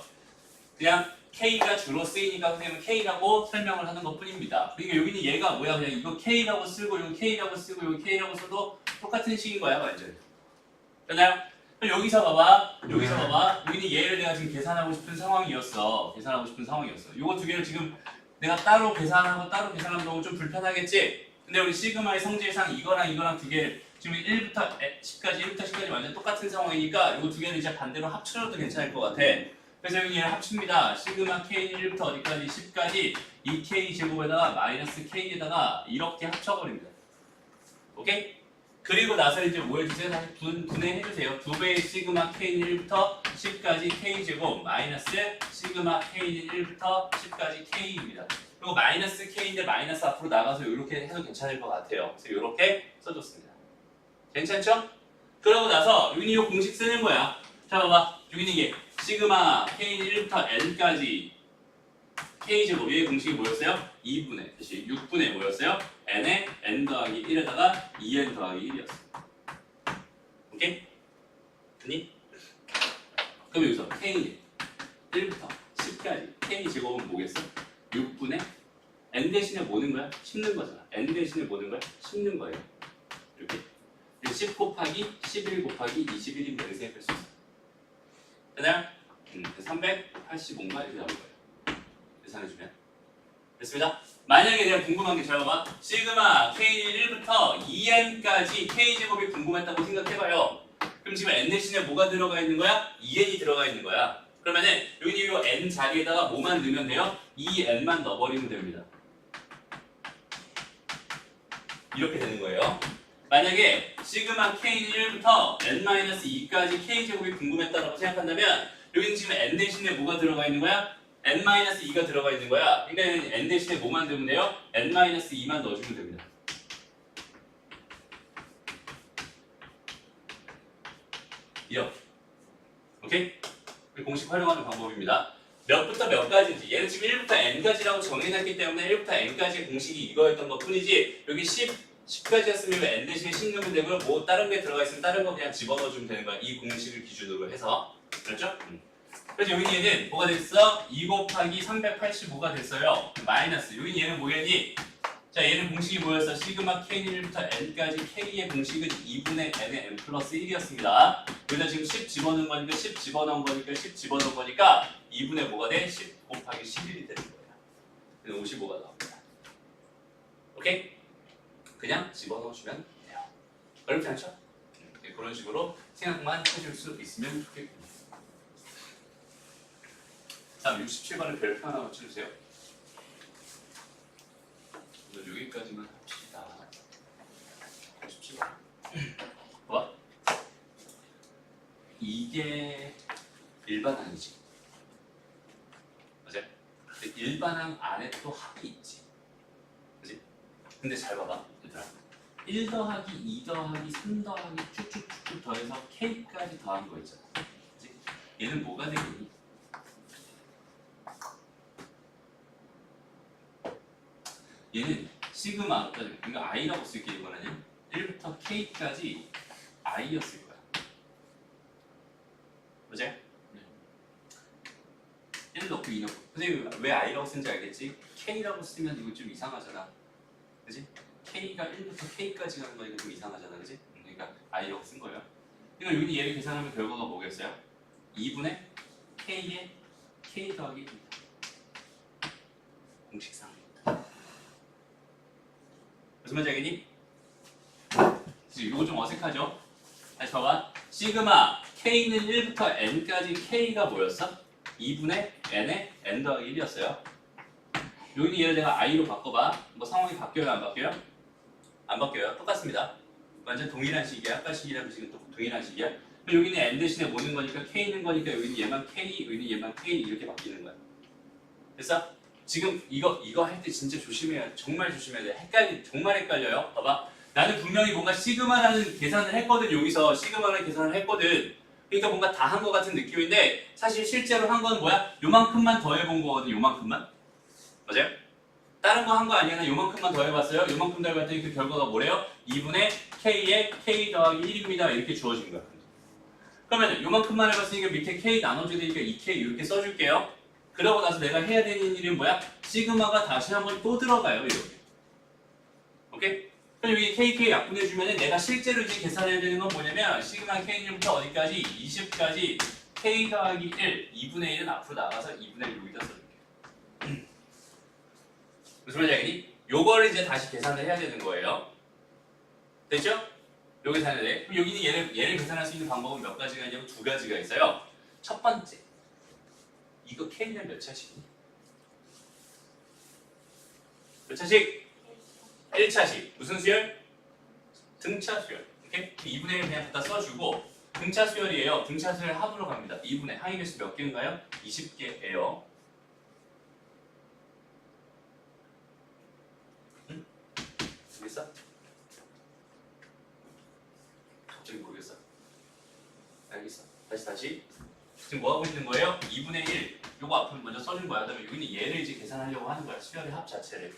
그냥 K가 주로 쓰이니까 선생님은 K라고 설명을 하는 것 뿐입니다. 그러니까 여기는 얘가 뭐야? 그냥 이거 K라고 쓰고 이거 K라고 쓰고 이거 K라고 써도 똑같은 식인 거야 완전. 됐나요? 그럼 여기서 봐봐. 여기는 얘를 내가 지금 계산하고 싶은 상황이었어. 요거 두 개를 지금 내가 따로 계산하고 따로 계산하면 너무 좀 불편하겠지? 근데 우리 시그마의 성질상 이거랑 두 개 지금 1부터 10까지 완전 똑같은 상황이니까 요거 두 개는 이제 반대로 합쳐줘도 괜찮을 것 같아. 그래서 여기 얘를 합칩니다. 시그마 K는 1부터 어디까지? 10까지 이 K 제곱에다가 마이너스 K에다가 이렇게 합쳐버립니다. 오케이? 그리고 나서 이제 뭐 해주세요? 다시 분해해주세요. 2배의 시그마 K는 1부터 10까지 K 제곱 마이너스 시그마 K는 1부터 10까지 K입니다. 그리고 마이너스 K인데 마이너스 앞으로 나가서 이렇게 해도 괜찮을 것 같아요. 그래서 이렇게 써줬습니다. 괜찮죠? 그러고 나서 여기는 이 공식 쓰는 거야. 자 봐봐. 여기는 이게 시그마 K는 1부터 N까지 K제곱 얘의 공식이 뭐였어요? 2분의 다시 6분의 뭐였어요? N에 N 더하기 1에다가 2N 더하기 1이었어. 오케이? 됐니? 그럼 여기서 K는 1부터 10까지 K제곱은 뭐겠어? 6분의 N 대신에 뭐는 거야? 씹는 거잖아. N 대신에 뭐는 거야? 씹는 거예요. 이렇게 10 곱하기 11 곱하기 21이면 이렇게 생각할 수 있어. 됐나요? 385인가 이렇게 나올 거예요. 계산해주면 됐습니다. 만약에 내가 궁금한 게 잘 봐봐. 시그마 K 1부터 2n까지 K제곱이 궁금했다고 생각해봐요. 그럼 지금 n 대신에 뭐가 들어가 있는 거야? 2n이 들어가 있는 거야. 그러면은 여기 이 n 자리에다가 뭐만 넣으면 돼요? 2n만 넣어버리면 됩니다. 이렇게 되는 거예요. 만약에 시그마 K는 1부터 n-2까지 K제곱이 궁금했다고 생각한다면 여기는 지금 n 대신에 뭐가 들어가 있는 거야? n-2가 들어가 있는 거야. 그러니까 n 대신에 뭐만 넣으면 돼요? n-2만 넣어주면 됩니다. 이요. 오케이? 공식 활용하는 방법입니다. 몇부터 몇 가지인지 얘는 지금 1부터 n까지라고 정해놨기 때문에 1부터 n까지의 공식이 이거였던 것 뿐이지 여기 10까지였으면 n 대신에 10 넣으면 되고요. 뭐 다른 게 들어가 있으면 다른 거 그냥 집어넣어주면 되는 거야. 이 공식을 기준으로 해서. 그렇죠? 그래서 여기 얘는 뭐가 됐어? 2 곱하기 385가 됐어요. 마이너스. 여기 얘는 뭐였니? 자, 얘는 공식이 뭐였어? 시그마 k는 1부터 n까지 k의 공식은 2분의 n의 n 플러스 1이었습니다. 여기다 지금 10 집어넣은 거니까 10 집어넣은 거니까 10 집어넣은 거니까 2분의 뭐가 돼? 10 곱하기 11이 되는 거예요. 그래서 55가 나옵니다. 오케이? 그냥 집어넣어주면 돼요. 어렵지 않죠? 그런 식으로 생각만 해줄 수 있으면 좋겠군요. 다음 67번은 별표 하나 맞춰주세요. 여기까지만 합시다. 67번. 뭐? 이게 일반항이지. 맞아요? 근데 일반항 안에 또 합이 있지. 그치? 근데 잘 봐봐, 얘들아. 1 더하기 2 더하기 3 더하기 쭉쭉쭉 더해서 k까지 더한 거 있잖아. 그치? 얘는 뭐가 되겠니? 얘는 시그마, 그러니까 i라고 쓸게 이거는 1부터 k까지 i였을 거야. 맞아요? 1 넣고 2 넣고. 선생님 왜 i라고 쓴지 알겠지? k라고 쓰면 이거 좀 이상하잖아. 그지? k가 1부터 k까지 가는 거니까 좀 이상하잖아. 그지? 그러니까 i라고 쓴 거예요. 그러니까 여기 얘를 계산하면 결과가 뭐겠어요? 2분의 k의 k 더하기 1입니다. 공식상. 무슨 말인지 알겠니? 이거 좀 어색하죠? 다시 봐봐. 시그마 k는 1부터 n까지 k가 뭐였어? 2분의 n의 n 더하기 1이었어요. 여기는 얘를 내가 i로 바꿔봐. 뭐 상황이 바뀌어요? 안 바뀌어요? 안 바뀌어요. 똑같습니다. 완전 동일한 식이야. 아까 식이랑 지금 또 동일한 식이야. 여기는 n 대신에 뭐는 거니까 k는 거니까 여기는 얘만 k, 여기는 얘만 k 이렇게 바뀌는 거야. 됐어? 지금 이거 할 때 진짜 조심해야 정말 조심해야 돼. 정말 헷갈려요. 봐봐. 나는 분명히 뭔가 시그마라는 계산을 했거든. 여기서 시그마라는 계산을 했거든. 그러니까 뭔가 다 한 것 같은 느낌인데 사실 실제로 한 건 뭐야? 요만큼만 더 해본 거거든. 요만큼만. 맞아요? 다른 거 한 거 아니야. 나 요만큼만 더 해봤어요. 요만큼 더 해봤더니 그 결과가 뭐래요? 2분의 k의 k 더하기 1입니다. 이렇게 주어진 거야. 그러면 요만큼만 해봤으니까 밑에 k 나눠줘야 되니까 2k 이렇게 써줄게요. 그러고 나서 내가 해야 되는 일은 뭐야? 시그마가 다시 한번 또 들어가요. 이렇게. 오케이? 그럼 여기 KK 약분해주면 내가 실제로 이제 계산해야 되는 건 뭐냐면 시그마 K는부터 어디까지? 20까지 K 더하기 1, 2분의 1은 앞으로 나가서 2분의 1 여기다 써줄게. 무슨 말인지 알겠니? 요거를 이제 다시 계산을 해야 되는 거예요. 됐죠? 여기 계산해야 돼. 그럼 여기는 얘를 계산할 수 있는 방법은 몇 가지가 있냐면 2가지가 있어요. 첫 번째. 이거 K는 몇 차식이니? 몇 차식? 1차식. 무슨 수열? 등차 수열. 오케이? 2분의 1 그냥 갖다 써주고 등차 수열이에요. 등차 수열 합으로 갑니다. 2분의 항의 개수 몇 개인가요? 20개예요. 응? 알겠어? 갑자기 모르겠어. 알겠어. 다시. 지금 뭐 하고 있는 거예요? 2분의 1. 요거 앞으로 먼저 써준 거야. 그다음에 여기는 얘를 이제 계산하려고 하는 거야. 수열의 합 자체를.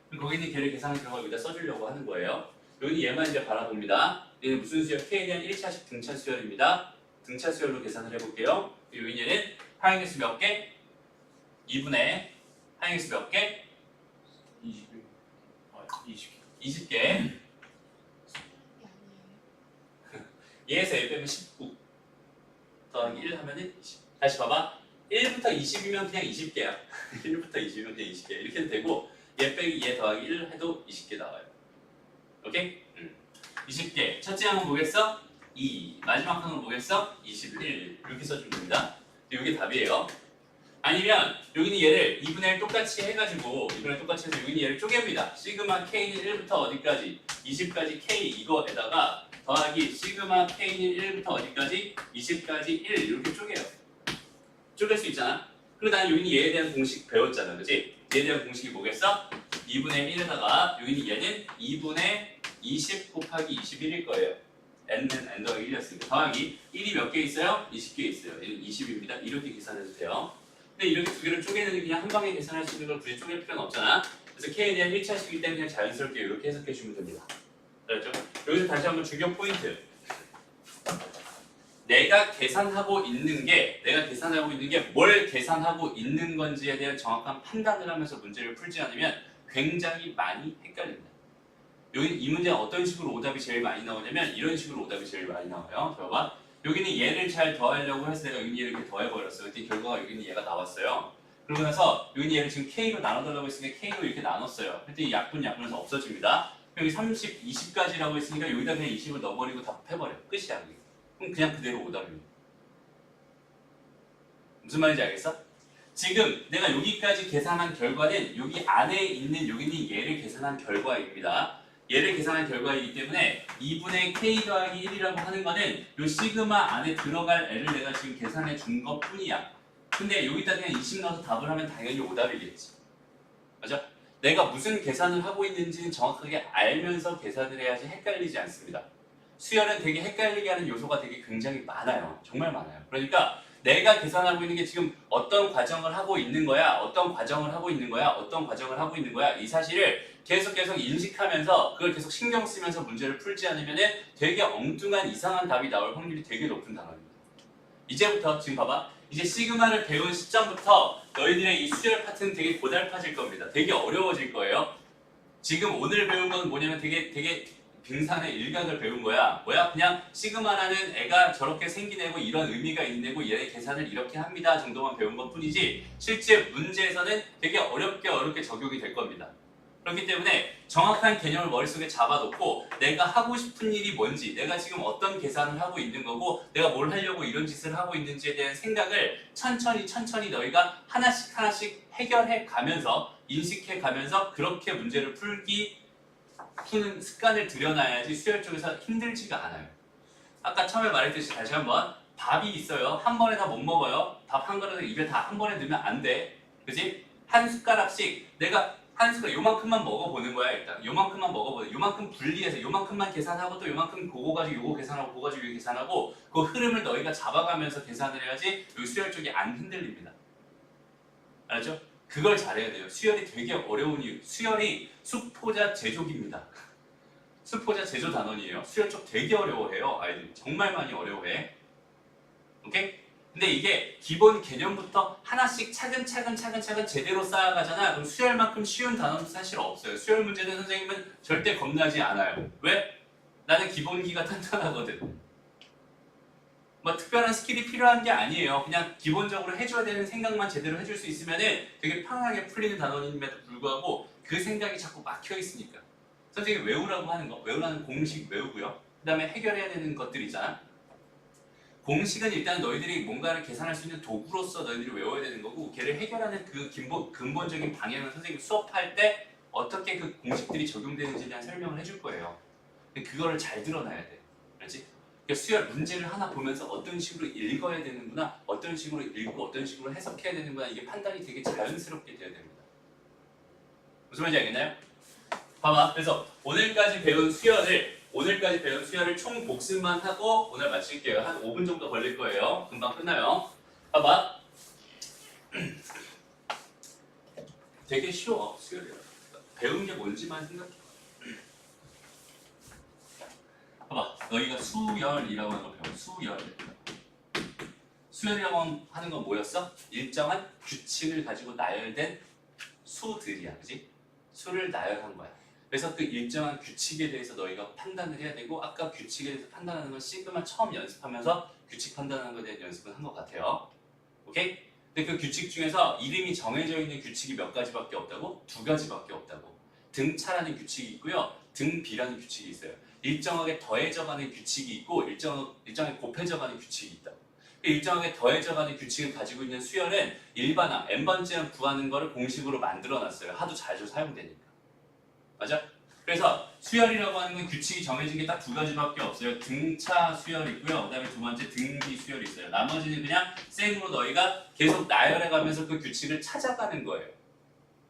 그럼 거기 있는 걔를 계산한 결과 여기다 써주려고 하는 거예요. 여기는 얘만 이제 바라봅니다. 얘는 무슨 수열? K에 대한 1차식 등차 수열입니다. 등차 수열로 계산을 해볼게요. 여기 얘는 항의 개수 몇 개? 2분의 항의 개수 몇 개? 20개. 얘에서 1 빼면 19. 더하기 1 하면은 20. 다시 봐봐. 1부터 20이면 그냥 20개야. 1부터 20이면 그냥 20개. 이렇게 해도 되고 얘 빼기 얘 더하기 1 해도 20개 나와요. 오케이? 20개. 첫째 항은 뭐겠어? 2. 마지막 항은 뭐겠어? 21. 이렇게 써주면 됩니다. 이게 답이에요. 아니면 여기는 얘를 2분의 1 똑같이 해가지고 2분의 1 똑같이 해서 여기는 얘를 쪼갭니다. 시그마 K는 1부터 어디까지? 20까지 K 이거에다가 더하기 시그마 K는 1부터 어디까지? 20까지 1 이렇게 쪼개요. 쪼갤 수 있잖아. 그리고 난 여기는 얘에 대한 공식 배웠잖아, 그렇지? 얘에 대한 공식이 뭐겠어? 2분의 1에다가 여기는 얘는 2분의 20 곱하기 21일 거예요. n은 n 더하기 1이었으니까 더하기 1이 몇 개 있어요? 20개 있어요. 얘는 20입니다. 이렇게 계산해도 돼요. 근데 이렇게 두 개를 쪼개는 그냥 한 방에 계산할 수 있는 걸 굳이 쪼갤 필요는 없잖아. 그래서 k에 대한 1차식이기 때문에 그냥 자연스럽게 이렇게 해석해 주면 됩니다. 알았죠? 여기서 다시 한번 중요 포인트. 내가 계산하고 있는 게 뭘 계산하고 있는 건지에 대한 정확한 판단을 하면서 문제를 풀지 않으면 굉장히 많이 헷갈립니다. 여기 이 문제는 어떤 식으로 오답이 제일 많이 나오냐면 이런 식으로 오답이 제일 많이 나와요. 봐봐. 여기는 얘를 잘 더하려고 해서 내가 여기는 얘를 이렇게 더해버렸어요. 그때 결과가 여기는 얘가 나왔어요. 그러고 나서 여기는 얘를 지금 K로 나눠달라고 했으니까 K로 이렇게 나눴어요. 그때 약분해서 없어집니다. 여기 30, 20까지라고 했으니까 여기다 그냥 20을 넣어버리고 답해버려. 끝이야. 그게. 그럼 그냥 그대로 오답입니다. 무슨 말인지 알겠어? 지금 내가 여기까지 계산한 결과는 여기 안에 있는 여기는 얘를 계산한 결과입니다. 얘를 계산한 결과이기 때문에 2분의 k 더하기 1이라고 하는 거는 요 시그마 안에 들어갈 애를 내가 지금 계산해 준 것 뿐이야. 근데 여기다 그냥 20 넣어서 답을 하면 당연히 오답이겠지. 맞아? 내가 무슨 계산을 하고 있는지는 정확하게 알면서 계산을 해야지 헷갈리지 않습니다. 수열은 되게 헷갈리게 하는 요소가 되게 굉장히 많아요. 정말 많아요. 그러니까 내가 계산하고 있는 게 지금 어떤 과정을 하고 있는 거야, 어떤 과정을 하고 있는 거야, 어떤 과정을 하고 있는 거야, 이 사실을 계속 인식하면서 그걸 계속 신경 쓰면서 문제를 풀지 않으면 되게 엉뚱한 이상한 답이 나올 확률이 되게 높은 단어입니다. 이제부터 지금 봐봐. 이제 시그마를 배운 시점부터 너희들의 이 수열 파트는 되게 고달파질 겁니다. 되게 어려워질 거예요. 지금 오늘 배운 건 뭐냐면 되게 빙산의 일각을 배운 거야. 뭐야? 그냥 시그마라는 애가 저렇게 생긴 애고 이런 의미가 있는 애고 얘의 계산을 이렇게 합니다 정도만 배운 것 뿐이지 실제 문제에서는 되게 어렵게 적용이 될 겁니다. 그렇기 때문에 정확한 개념을 머릿속에 잡아놓고 내가 하고 싶은 일이 뭔지, 내가 지금 어떤 계산을 하고 있는 거고 내가 뭘 하려고 이런 짓을 하고 있는지에 대한 생각을 천천히 너희가 하나씩 해결해 가면서 인식해 가면서 그렇게 문제를 푸는 습관을 들여놔야지 수열 쪽에서 힘들지가 않아요. 아까 처음에 말했듯이 다시 한번 밥이 있어요. 한 번에 다 못 먹어요. 밥 한 그릇에 입에 다 한 번에 넣으면 안 돼. 그지? 한 숟가락씩 내가 한 숟가락 요만큼만 먹어보는 거야. 일단 요만큼만 먹어보는 요만큼 분리해서 요만큼만 계산하고 또 요만큼 그거 가지고 요거 계산하고 그거 가지고 이거 계산하고 그 흐름을 너희가 잡아가면서 계산을 해야지 여기 수열 쪽이 안 흔들립니다. 알았죠? 그걸 잘해야 돼요. 수열이 되게 어려운 이유. 수열이 수포자 제조기입니다. 수포자 제조 단원이에요. 수열 쪽 되게 어려워해요. 아이들이 정말 많이 어려워해. 오케이? 근데 이게 기본 개념부터 하나씩 차근차근 제대로 쌓아가잖아. 그럼 수열만큼 쉬운 단어는 사실 없어요. 수열 문제는 선생님은 절대 겁나지 않아요. 왜? 나는 기본기가 탄탄하거든. 뭐 특별한 스킬이 필요한 게 아니에요. 그냥 기본적으로 해줘야 되는 생각만 제대로 해줄 수 있으면 되게 편하게 풀리는 단원임에도 불구하고 그 생각이 자꾸 막혀 있으니까. 선생님이 외우라고 하는 거, 외우라는 공식 외우고요. 그 다음에 해결해야 되는 것들 있잖아. 공식은 일단 너희들이 뭔가를 계산할 수 있는 도구로서 너희들이 외워야 되는 거고 걔를 해결하는 그 근본적인 방향은 선생님이 수업할 때 어떻게 그 공식들이 적용되는지에 대한 설명을 해줄 거예요. 그거를 잘 드러나야 돼. 그렇지? 그러니까 수열 문제를 하나 보면서 어떤 식으로 읽어야 되는구나, 어떤 식으로 읽고 어떤 식으로 해석해야 되는구나 이게 판단이 되게 자연스럽게 돼야 됩니다. 무슨 말인지 알겠나요? 봐봐. 그래서 오늘까지 배운 수열을 총 복습만 하고 오늘 마칠게요. 한 5분 정도 걸릴 거예요. 금방 끝나요. 봐봐. 되게 쉬워. 수열이. 배운 게 뭔지만 생각해. 봐봐. 너희가 수열이라고 하는 걸 배워. 수열. 수열이라고 하는 건 뭐였어? 일정한 규칙을 가지고 나열된 수들이야. 그지? 수를 나열한 거야. 그래서 그 일정한 규칙에 대해서 너희가 판단을 해야 되고 아까 규칙에 대해서 판단하는 건 시그마 처음 연습하면서 규칙 판단하는 것에 대한 연습을 한 것 같아요. 오케이? 근데 그 규칙 중에서 이름이 정해져 있는 규칙이 몇 가지밖에 없다고? 2가지밖에 없다고. 등차라는 규칙이 있고요. 등비라는 규칙이 있어요. 일정하게 더해져가는 규칙이 있고 일정하게 곱해져가는 규칙이 있다고. 일정하게 더해져가는 규칙을 가지고 있는 수열은 n번째는 구하는 거를 공식으로 만들어놨어요. 하도 자주 사용되니까. 맞아? 그래서 수열이라고 하는 건 규칙이 정해진 게 딱 두 가지밖에 없어요. 등차 수열 있고요. 그 다음에 두 번째 등비 수열이 있어요. 나머지는 그냥 생으로 너희가 계속 나열해가면서 그 규칙을 찾아가는 거예요.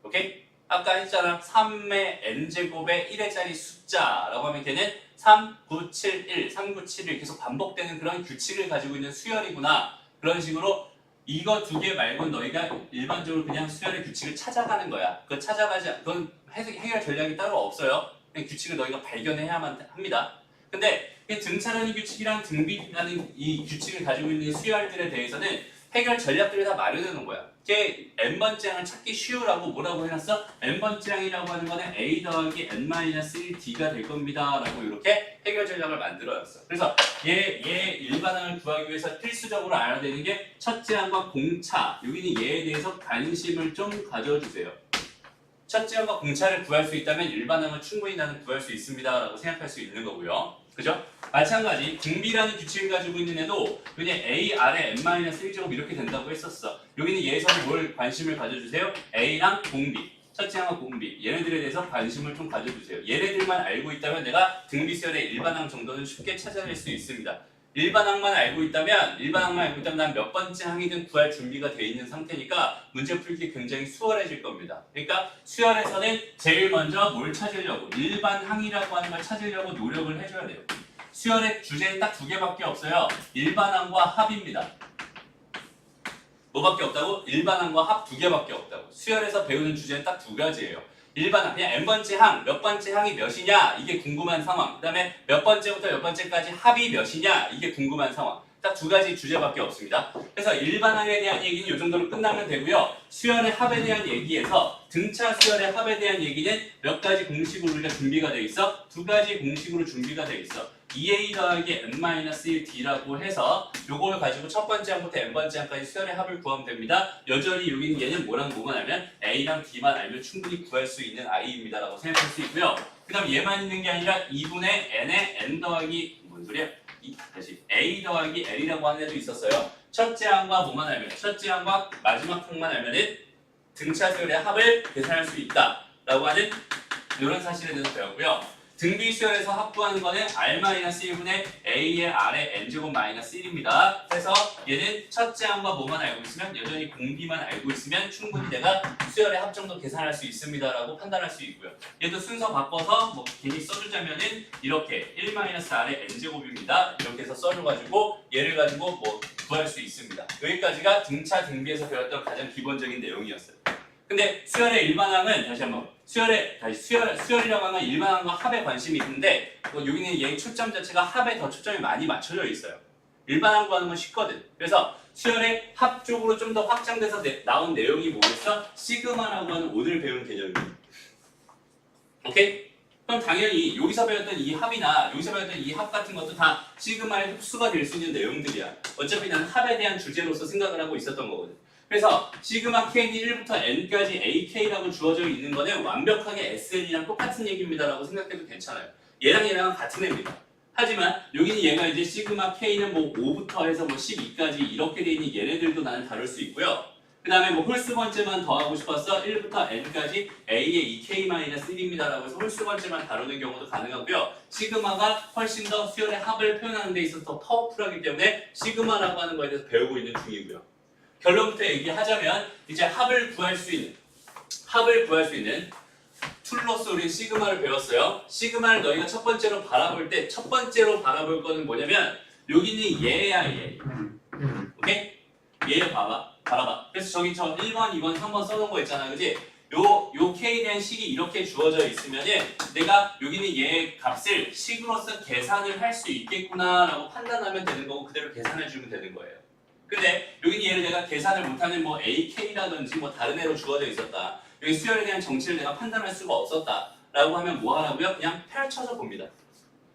오케이? 아까 했잖아. 3의 n제곱의 1의 자리 숫자라고 하면 걔는 3, 9, 7, 1, 3, 9, 7, 1 계속 반복되는 그런 규칙을 가지고 있는 수열이구나. 그런 식으로 이거 두 개 말고 너희가 일반적으로 그냥 수열의 규칙을 찾아가는 거야. 그건 해결 전략이 따로 없어요. 그냥 규칙을 너희가 발견해야만 합니다. 근데 이 등차라는 규칙이랑 등비라는 이 규칙을 가지고 있는 수열들에 대해서는 해결 전략들을 다 마련해 놓은 거야. 이게 n번째 항을 찾기 쉬우라고 뭐라고 해놨어? n번째 항이라고 하는 거는 a 더하기 n-1d가 될 겁니다. 라고 이렇게 해결 전략을 만들어놨어. 그래서 얘 일반항을 구하기 위해서 필수적으로 알아야 되는 게 첫째 항과 공차. 여기는 얘에 대해서 관심을 좀 가져주세요. 첫째 항과 공차를 구할 수 있다면 일반항을 충분히 나는 구할 수 있습니다. 라고 생각할 수 있는 거고요. 그죠? 마찬가지 등비라는 규칙을 가지고 있는 애도 그냥 a 아래 n-1제곱 이렇게 된다고 했었어. 여기는 얘에서 뭘 관심을 가져주세요? a랑 공비, 첫째 항과 공비 얘네들에 대해서 관심을 좀 가져주세요. 얘네들만 알고 있다면 내가 등비수열의 일반항 정도는 쉽게 찾아낼 수 있습니다. 일반항만 알고 있다면 난 몇 번째 항이든 구할 준비가 돼 있는 상태니까 문제 풀기 굉장히 수월해질 겁니다. 그러니까 수열에서는 제일 먼저 뭘 찾으려고 일반항이라고 하는 걸 찾으려고 노력을 해줘야 돼요. 수열의 주제는 딱 두 개밖에 없어요. 일반항과 합입니다. 뭐밖에 없다고? 일반항과 합 두 개밖에 없다고. 수열에서 배우는 주제는 딱 두 가지예요. 일반항, 그냥 n번째 항, 몇 번째 항이 몇이냐 이게 궁금한 상황. 그 다음에 몇 번째부터 몇 번째까지 합이 몇이냐 이게 궁금한 상황. 딱 두 가지 주제밖에 없습니다. 그래서 일반항에 대한 얘기는 이 정도로 끝나면 되고요. 수열의 합에 대한 얘기에서 등차 수열의 합에 대한 얘기는 몇 가지 공식으로 우리가 준비가 돼 있어? 두 가지 공식으로 준비가 돼 있어. 2a 더하기 n-1d라고 해서 요걸 가지고 첫 번째 항부터 n번째 항까지 수열의 합을 구하면 됩니다. 여전히 여기는 얘는 뭐랑 뭐만 알면 a랑 b만 알면 충분히 구할 수 있는 i입니다 라고 생각할 수 있고요. 그 다음 얘만 있는 게 아니라 2분의 n에 n 더하기 뭔 소리야? 다시 a 더하기 l이라고 하는 애도 있었어요. 첫째 항과 뭐만 알면 첫째 항과 마지막 항만 알면은 등차 수열의 합을 계산할 수 있다 라고 하는 이런 사실에 대해서 배웠고요. 등비 수열에서 합구하는 거는 r-1분의 a의 r의 n제곱 마이너스 1입니다. 그래서 얘는 첫째 항과 뭐만 알고 있으면 여전히 공비만 알고 있으면 충분히 내가 수열의 합 정도 계산할 수 있습니다 라고 판단할 수 있고요. 얘도 순서 바꿔서 뭐 괜히 써주자면은 이렇게 1-r의 n제곱입니다. 이렇게 해서 써줘가지고 얘를 가지고 뭐 구할 수 있습니다. 여기까지가 등차 등비에서 배웠던 가장 기본적인 내용이었어요. 근데 수열의 일반항은 다시 한번 수열이라고 하는 건 일반항과 합에 관심이 있는데 여기는 얘 초점 자체가 합에 더 초점이 많이 맞춰져 있어요. 일반항 구하는 건 쉽거든. 그래서 수열의 합 쪽으로 좀 더 확장돼서 나온 내용이 뭐겠어? 시그마라고 하는 오늘 배운 개념이에요. 오케이? 그럼 당연히 여기서 배웠던 이 합이나 여기서 배웠던 이 합 같은 것도 다 시그마의 흡수가 될 수 있는 내용들이야. 어차피 나는 합에 대한 주제로서 생각을 하고 있었던 거거든. 그래서 시그마 k는 1부터 n까지 ak라고 주어져 있는 거는 완벽하게 sn이랑 똑같은 얘기입니다라고 생각해도 괜찮아요. 얘랑은 같은 애입니다. 하지만 여기는 얘가 이제 시그마 k는 뭐 5부터 해서 뭐 12까지 이렇게 돼 있는 얘네들도 나는 다룰 수 있고요. 그 다음에 뭐 홀수 번째만 더하고 싶었어. 1부터 n까지 a의 2k-1입니다라고 해서 홀수 번째만 다루는 경우도 가능하고요. 시그마가 훨씬 더 수열의 합을 표현하는 데 있어서 더 파워풀하기 때문에 시그마라고 하는 거에 대해서 배우고 있는 중이고요. 결론부터 얘기하자면 이제 합을 구할 수 있는 툴로서 우리 시그마를 배웠어요. 시그마를 너희가 첫 번째로 바라볼 때 첫 번째로 바라볼 거는 뭐냐면 여기는 얘야 얘. 오케이? 얘 바라봐. 그래서 저기 저 1번, 2번, 3번 써놓은 거 있잖아. 그지? 요 k에 대한 식이 이렇게 주어져 있으면은 내가 여기는 얘 값을 식으로서 계산을 할 수 있겠구나 라고 판단하면 되는 거고 그대로 계산해 주면 되는 거예요. 근데 여기는 얘를 내가 계산을 못하는 뭐 AK라든지 뭐 다른 애로 주어져 있었다. 여기 수열에 대한 정치를 내가 판단할 수가 없었다. 라고 하면 뭐 하라고요? 그냥 펼쳐서 봅니다.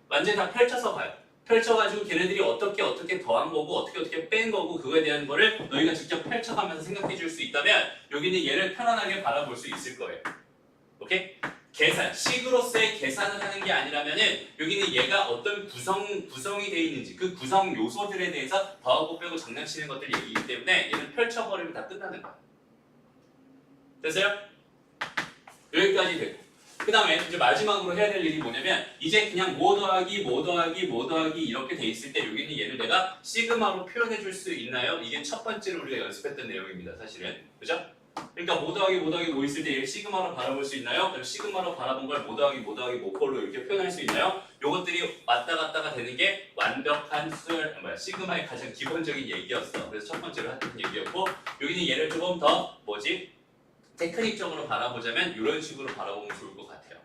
완전히 다 펼쳐서 봐요. 펼쳐가지고 걔네들이 어떻게 더한 거고 어떻게 뺀 거고 그거에 대한 거를 너희가 직접 펼쳐가면서 생각해 줄 수 있다면 여기는 얘를 편안하게 바라볼 수 있을 거예요. 오케이? 계산, 식으로서의 계산을 하는 게 아니라면은 여기는 얘가 어떤 구성이 되어 있는지 그 구성 요소들에 대해서 더하고 빼고 장난치는 것들 얘기이기 때문에 얘는 펼쳐버리면 다 끝나는 거야. 됐어요? 여기까지 되고 그 다음에 이제 마지막으로 해야 될 일이 뭐냐면 이제 그냥 뭐 더하기 뭐 더하기 뭐 더하기 이렇게 돼 있을 때 여기는 얘를 내가 시그마로 표현해 줄 수 있나요? 이게 첫 번째로 우리가 연습했던 내용입니다. 사실은. 그죠? 그러니까 뭐 더하기 뭐 더하기 뭐 있을 때 얘를 시그마로 바라볼 수 있나요? 그럼 시그마로 바라본 걸 뭐 더하기 뭐 더하기 뭐 꼴로 이렇게 표현할 수 있나요? 요것들이 왔다 갔다가 되는 게 완벽한 수열, 시그마의 가장 기본적인 얘기였어. 그래서 첫 번째로 했던 얘기였고 여기는 얘를 조금 더 테크닉적으로 바라보자면 이런 식으로 바라보면 좋을 것 같아요.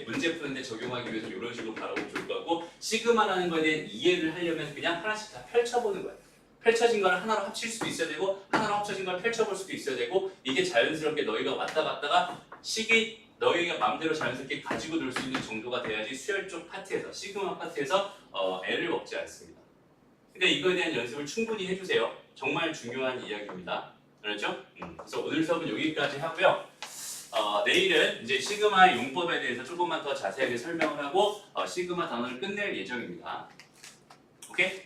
문제 푸는데 적용하기 위해서 이런 식으로 바라보면 좋을 것 같고 시그마라는 거에 대한 이해를 하려면 그냥 하나씩 다 펼쳐보는 거예요. 펼쳐진 걸 하나로 합칠 수도 있어야 되고 하나로 합쳐진 걸 펼쳐볼 수도 있어야 되고 이게 자연스럽게 너희가 왔다 갔다가 너희가 마음대로 자연스럽게 가지고 놀 수 있는 정도가 돼야지 수열 쪽 파트에서 시그마 파트에서 애를 먹지 않습니다. 그러니까 이거에 대한 연습을 충분히 해주세요. 정말 중요한 이야기입니다. 알았죠? 그래서 오늘 수업은 여기까지 하고요. 내일은 이제 시그마의 용법에 대해서 조금만 더 자세하게 설명을 하고 시그마 단어를 끝낼 예정입니다. 오케이?